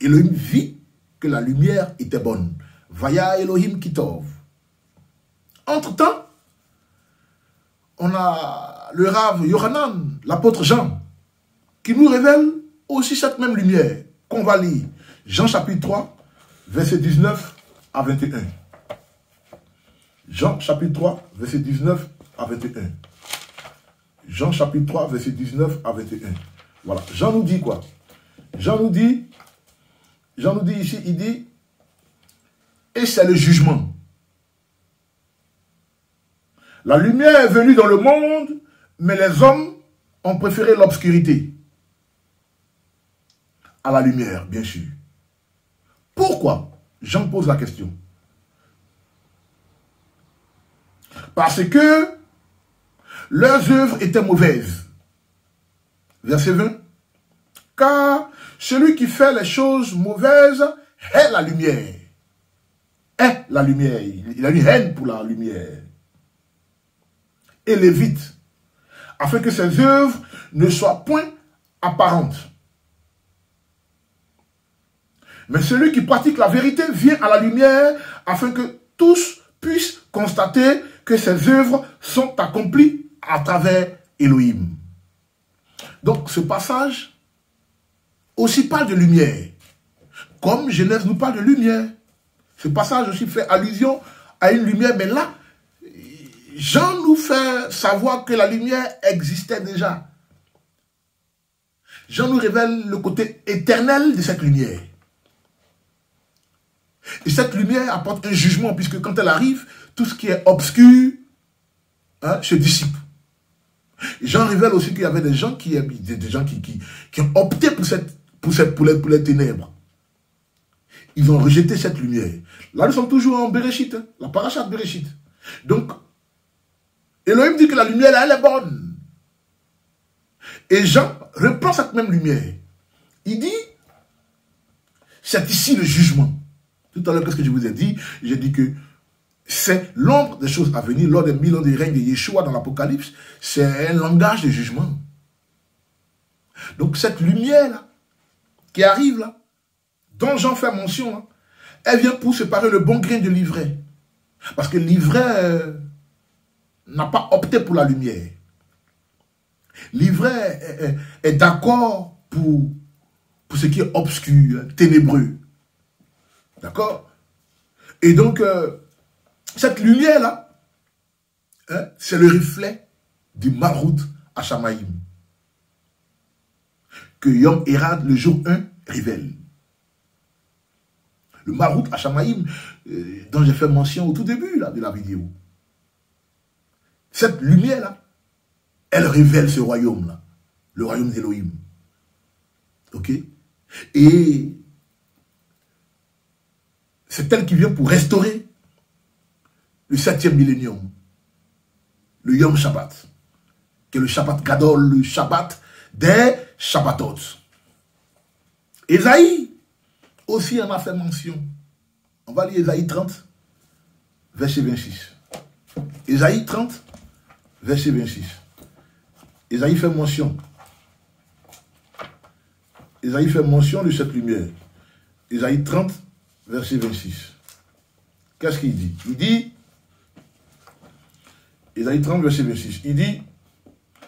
Elohim vit que la lumière était bonne. Vaya Elohim Kitov. Entre-temps, on a le Rav Yohanan, l'apôtre Jean, qui nous révèle aussi cette même lumière qu'on va lire. Jean chapitre 3, verset 19 à 21. Jean chapitre 3, verset 19 à 21. Jean chapitre 3, verset 19 à 21. Voilà. Jean nous dit quoi? Jean nous dit ici, il dit, et c'est le jugement. La lumière est venue dans le monde, mais les hommes ont préféré l'obscurité à la lumière, bien sûr. Pourquoi? Jean pose la question. Parce que leurs œuvres étaient mauvaises. Verset 20. Car celui qui fait les choses mauvaises est la lumière. Est la lumière. Il a une haine pour la lumière. Et l'évite, afin que ses œuvres ne soient point apparentes. Mais celui qui pratique la vérité vient à la lumière, afin que tous puissent constater que ses œuvres sont accomplies à travers Elohim. Donc ce passage aussi parle de lumière, comme Genèse nous parle de lumière. Ce passage aussi fait allusion à une lumière, mais là, Jean nous fait savoir que la lumière existait déjà. Jean nous révèle le côté éternel de cette lumière. Et cette lumière apporte un jugement, puisque quand elle arrive, tout ce qui est obscur se dissipe. Jean révèle aussi qu'il y avait des gens qui ont opté pour les ténèbres. Ils ont rejeté cette lumière. Là, nous sommes toujours en Bereshit, la parashat Bereshit. Donc, Elohim dit que la lumière, là, elle est bonne. Et Jean reprend cette même lumière. Il dit, c'est ici le jugement. Tout à l'heure, qu'est-ce que je vous ai dit? J'ai dit que c'est l'ombre des choses à venir lors des 1000 ans de règne de Yeshua dans l'Apocalypse. C'est un langage de jugement. Donc cette lumière-là, qui arrive là, dont Jean fait mention, là, elle vient pour séparer le bon grain de l'ivraie. Parce que l'ivraie n'a pas opté pour la lumière. L'ivraie est d'accord pour ce qui est obscur, ténébreux. D'accord? Et donc, cette lumière-là, c'est le reflet du Malchut Hashamaïm que Yom Erad, le jour 1, révèle. Le Malchut Hashamaïm, dont j'ai fait mention au tout début là, de la vidéo. Cette lumière-là, elle révèle ce royaume-là, le royaume d'Elohim. Ok? Et c'est elle qui vient pour restaurer le 7e millénium, le Yom Shabbat, qui est le Shabbat Gadol, le Shabbat des Shabbatot. Ésaïe aussi en a fait mention. On va lire Ésaïe 30, verset 26. Ésaïe 30, verset 26. Ésaïe fait mention. Ésaïe fait mention de cette lumière. Ésaïe 30, verset 26. Qu'est-ce qu'il dit? Il dit, Ésaïe 30, verset 26, il dit,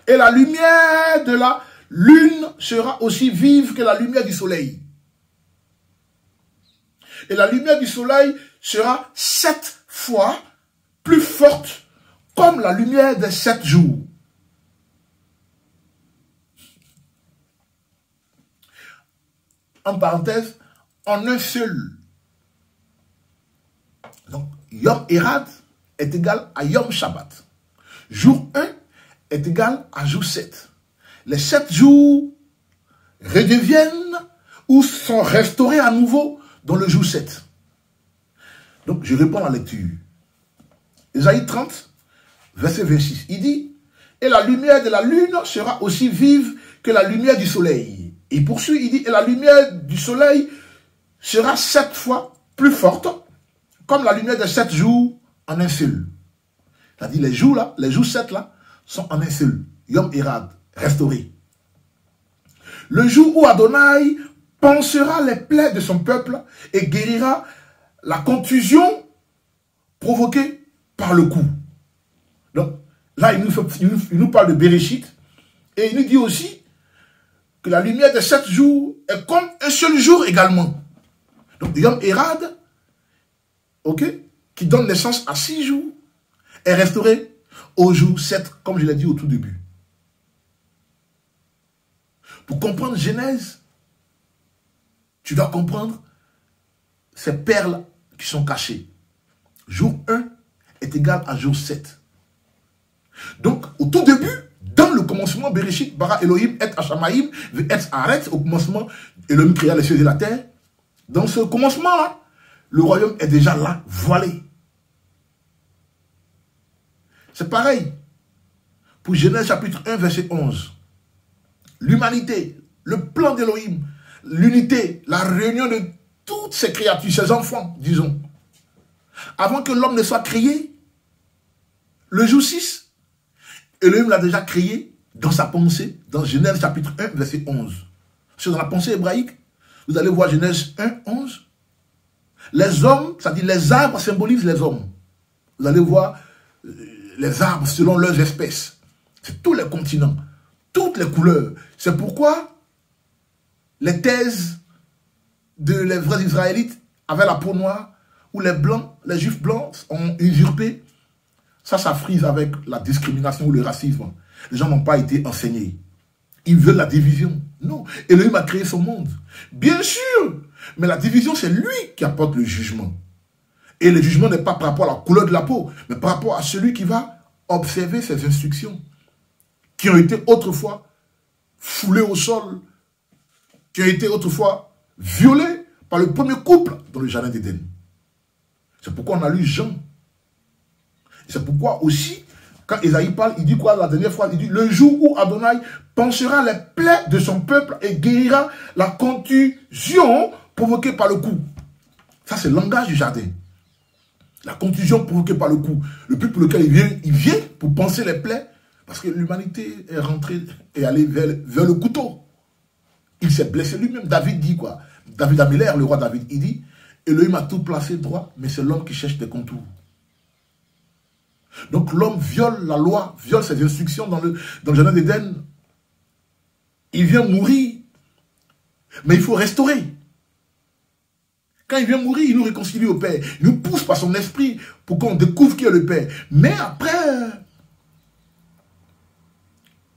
et la lumière de la lune sera aussi vive que la lumière du soleil. Et la lumière du soleil sera 7 fois plus forte comme la lumière des 7 jours. En parenthèse, en un seul. Donc, Yom Erad est égal à Yom Shabbat. Jour 1 est égal à jour 7. Les 7 jours redeviennent ou sont restaurés à nouveau dans le jour 7. Donc, je réponds à la lecture. Ésaïe 30, verset 26. Il dit, et la lumière de la lune sera aussi vive que la lumière du soleil. Et il poursuit, il dit, et la lumière du soleil sera 7 fois plus forte, comme la lumière des 7 jours en un seul. C'est-à-dire les jours là, les jours 7 là, sont en un seul. Yom Erad, restauré. Le jour où Adonai pansera les plaies de son peuple et guérira la contusion provoquée par le coup. Donc là, il nous parle de Bereshit et il nous dit aussi que la lumière de 7 jours est comme un seul jour également. Donc Yom Erad, ok, qui donne naissance à 6 jours, est restauré au jour 7, comme je l'ai dit au tout début. Pour comprendre Genèse, tu dois comprendre ces perles qui sont cachées. Jour 1 est égal à jour 7. Donc, au tout début, dans le commencement, Bereshit, bara Elohim, et Hashamaim, et Aret, au commencement, Elohim créa les cieux et la terre. Dans ce commencement-là, le royaume est déjà là, voilé. C'est pareil. Pour Genèse chapitre 1, verset 11. L'humanité, le plan d'Elohim, l'unité, la réunion de toutes ces créatures, ces enfants, disons. Avant que l'homme ne soit créé, le jour 6, Elohim l'a déjà créé dans sa pensée, dans Genèse chapitre 1, verset 11. C'est dans la pensée hébraïque, vous allez voir Genèse 1, 11. Les hommes, c'est-à-dire les arbres symbolisent les hommes. Vous allez voir les arbres selon leurs espèces. C'est tous les continents, toutes les couleurs. C'est pourquoi les thèses les vrais Israélites avaient la peau noire, ou les blancs, les juifs blancs ont usurpé. Ça frise avec la discrimination ou le racisme. Les gens n'ont pas été enseignés. Ils veulent la division. Non. Elohim a créé son monde. Bien sûr. Mais la division, c'est lui qui apporte le jugement. Et le jugement n'est pas par rapport à la couleur de la peau, mais par rapport à celui qui va observer ses instructions, qui ont été autrefois foulées au sol, qui ont été autrefois violées par le premier couple dans le jardin d'Éden. C'est pourquoi on a lu Jean. C'est pourquoi aussi, quand Esaïe parle, il dit quoi la dernière fois? Il dit, le jour où Adonai pansera les plaies de son peuple et guérira la contusion provoquée par le coup. Ça, c'est le langage du jardin. La contusion provoquée par le coup. Le but pour lequel il vient pour panser les plaies, parce que l'humanité est rentrée et allée vers le couteau. Il s'est blessé lui-même. David dit quoi? David Améler, le roi David, il dit, Elohim a tout placé droit, mais c'est l'homme qui cherche des contours. Donc l'homme viole la loi, viole ses instructions dans le jardin d'Éden. Il vient mourir, mais il faut restaurer. Quand il vient mourir, il nous réconcilie au Père. Il nous pousse par son esprit pour qu'on découvre qui est le Père. Mais après,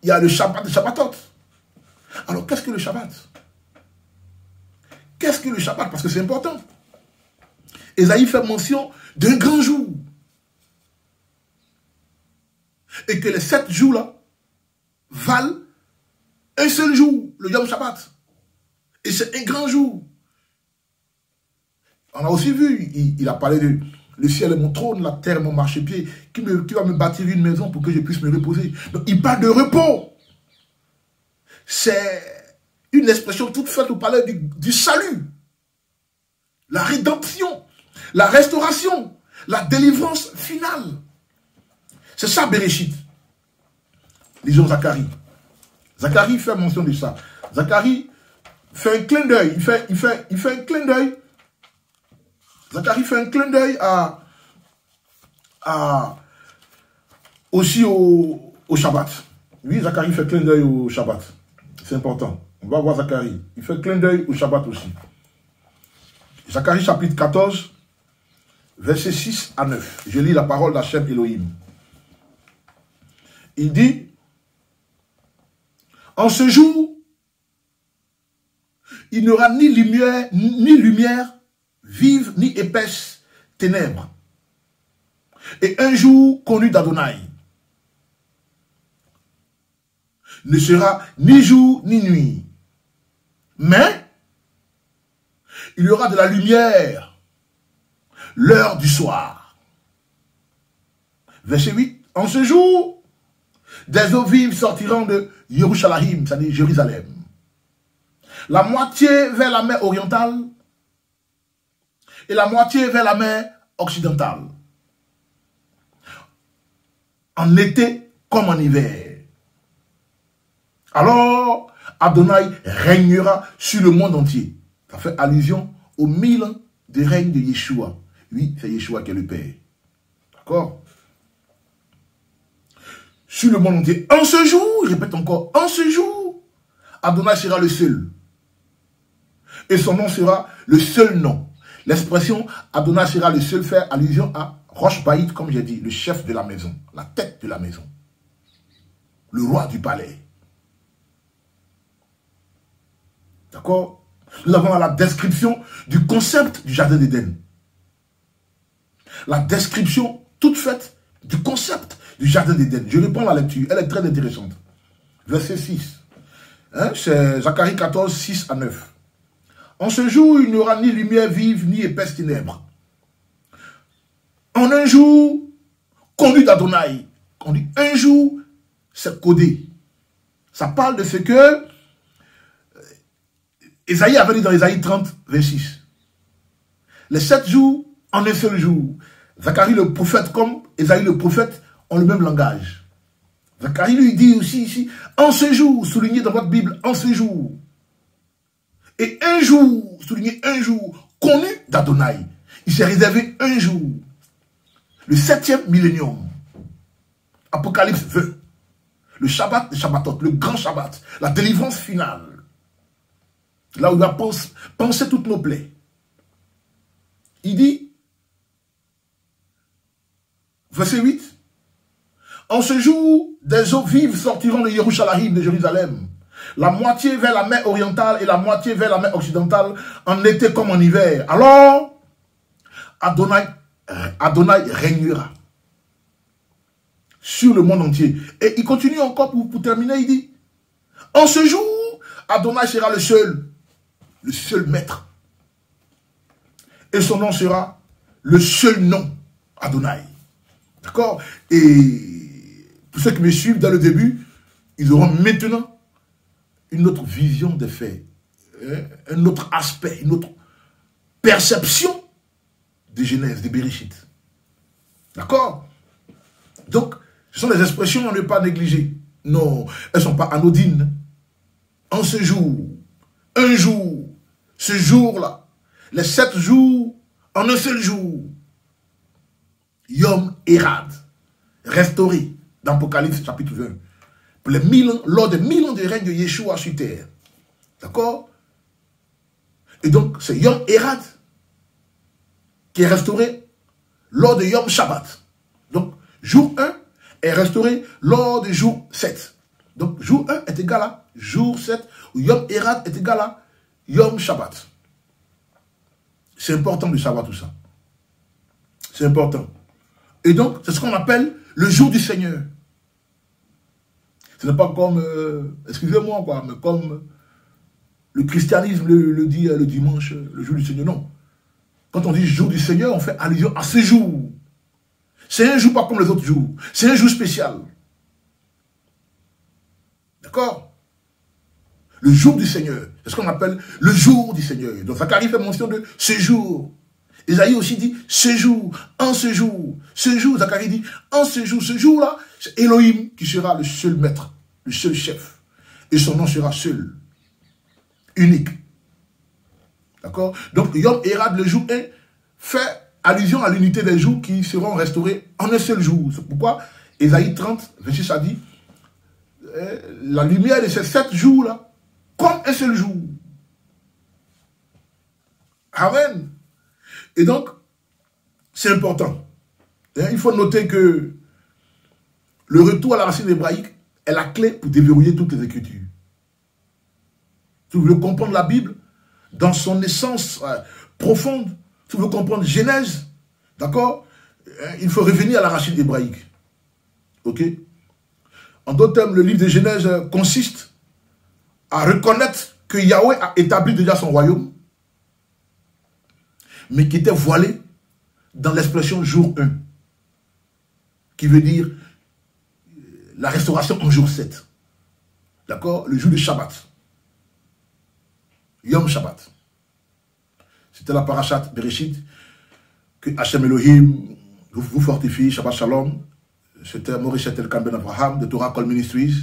il y a le Shabbat, le Shabbatot. Alors qu'est-ce que le Shabbat? Qu'est-ce que le Shabbat? Parce que c'est important. Ésaïe fait mention d'un grand jour. Et que les 7 jours-là valent un seul jour, le Yom Shabbat. Et c'est un grand jour. On a aussi vu, il a parlé de le ciel est mon trône, la terre est mon marchepied, qui va me bâtir une maison pour que je puisse me reposer. Donc il parle de repos. C'est une expression toute faite pour parler du salut, la rédemption, la restauration, la délivrance finale. C'est ça, Bereshit. Lisons Zacharie. Zacharie fait mention de ça. Zacharie fait un clin d'œil. Il fait un clin d'œil. Zacharie fait un clin d'œil aussi au Shabbat. Oui, Zacharie fait clin d'œil au Shabbat. C'est important. On va voir Zacharie. Il fait clin d'œil au Shabbat aussi. Zacharie chapitre 14, versets 6 à 9. Je lis la parole d'Hachem Elohim. Il dit, en ce jour, il n'y aura ni lumière vive, ni épaisse ténèbres. Et un jour connu d'Adonai ne sera ni jour ni nuit. Mais il y aura de la lumière, l'heure du soir. Verset 8. En ce jour, des eaux vives sortiront de Yerushalayim, c'est-à-dire Jérusalem. La moitié vers la mer orientale et la moitié vers la mer occidentale. En été comme en hiver. Alors, Adonai régnera sur le monde entier. Ça fait allusion aux 1000 ans de règne de Yeshua. Oui, c'est Yeshua qui est le Père. D'accord? Sur le monde entier. En ce jour, je répète encore, en ce jour, Adonai sera le seul. Et son nom sera le seul nom. L'expression Adonai sera le seul fait allusion Rosh Baït, comme j'ai dit, le chef de la maison, la tête de la maison, le roi du palais. D'accord? Nous avons la description du concept du jardin d'Éden. La description toute faite du concept du jardin d'Éden. Je reprends la lecture, elle est très intéressante. Verset 6. Hein, c'est Zacharie 14, 6 à 9. En ce jour, il n'y aura ni lumière vive, ni épaisse ténèbres. En un jour, conduit d'Adonai. Un jour, c'est codé. Ça parle de ce que Ésaïe avait dit dans Ésaïe 30, 26. Les 7 jours en un seul jour. Zacharie le prophète comme Ésaïe le prophète ont le même langage. Zacharie lui dit aussi ici, en ce jour, souligné dans votre Bible, en ce jour. Et un jour, souligné un jour, connu d'Adonai. Il s'est réservé un jour. Le 7e millénium. Apocalypse 20. Le Shabbat de Shabbatot, le grand Shabbat. La délivrance finale. Là où il va penser toutes nos plaies. Il dit, verset 8, en ce jour, des eaux vives sortiront de Yerushalayim, de Jérusalem. La moitié vers la mer orientale et la moitié vers la mer occidentale, en été comme en hiver. Alors, Adonai régnera sur le monde entier. Et il continue encore pour terminer, il dit, en ce jour, Adonai sera le seul maître. Et son nom sera le seul nom, Adonai. D'accord? Et pour ceux qui me suivent dès le début, ils auront maintenant une autre vision des faits, un autre aspect, une autre perception de Genèse, de Bereshit. D'accord? Donc, ce sont des expressions à ne pas négliger. Non, elles ne sont pas anodines. En ce jour, un jour, ce jour-là, les 7 jours, en un seul jour, Yom Erad, restauré dans Apocalypse chapitre 20, pour les 1000 ans, lors des 1000 ans de règne de Yeshua sur terre. D'accord? Et donc, c'est Yom Erad qui est restauré lors de Yom Shabbat. Donc, jour 1 est restauré lors du jour 7. Donc, jour 1 est égal à jour 7, où Yom Erad est égal à Yom Shabbat. C'est important de savoir tout ça. C'est important. Et donc, c'est ce qu'on appelle le jour du Seigneur. Ce n'est pas comme, excusez-moi, quoi, mais comme le christianisme le dit le dimanche, le jour du Seigneur. Non. Quand on dit jour du Seigneur, on fait allusion à ce jour. C'est un jour pas comme les autres jours. C'est un jour spécial. D'accord? Le jour du Seigneur. C'est ce qu'on appelle le jour du Seigneur. Donc Zacharie fait mention de ce jour. Ésaïe aussi dit ce jour, en ce jour. Ce jour, Zacharie dit en ce jour. Ce jour-là, c'est Elohim qui sera le seul maître, le seul chef. Et son nom sera seul, unique. D'accord? Donc Yom Erad, le jour 1, fait allusion à l'unité des jours qui seront restaurés en un seul jour. C'est pourquoi Ésaïe 30, verset 6 a dit la lumière de ces 7 jours-là, comme un seul jour. Amen. Et donc, c'est important. Il faut noter que le retour à la racine hébraïque est la clé pour déverrouiller toutes les Écritures. Si vous voulez comprendre la Bible dans son essence profonde, si vous voulez comprendre Genèse, d'accord, il faut revenir à la racine hébraïque. Ok? En d'autres termes, le livre de Genèse consiste à reconnaître que Yahweh a établi déjà son royaume, mais qui était voilé dans l'expression jour 1, qui veut dire la restauration en jour 7. D'accord? Le jour du Shabbat. Yom Shabbat. C'était la parashat Bereshit que Hachem Elohim vous fortifie, Shabbat Shalom. C'était Maurice El Kamben Abraham de Torah Call Ministries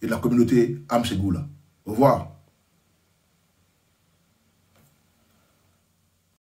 et de la communauté Am Segula. Au revoir.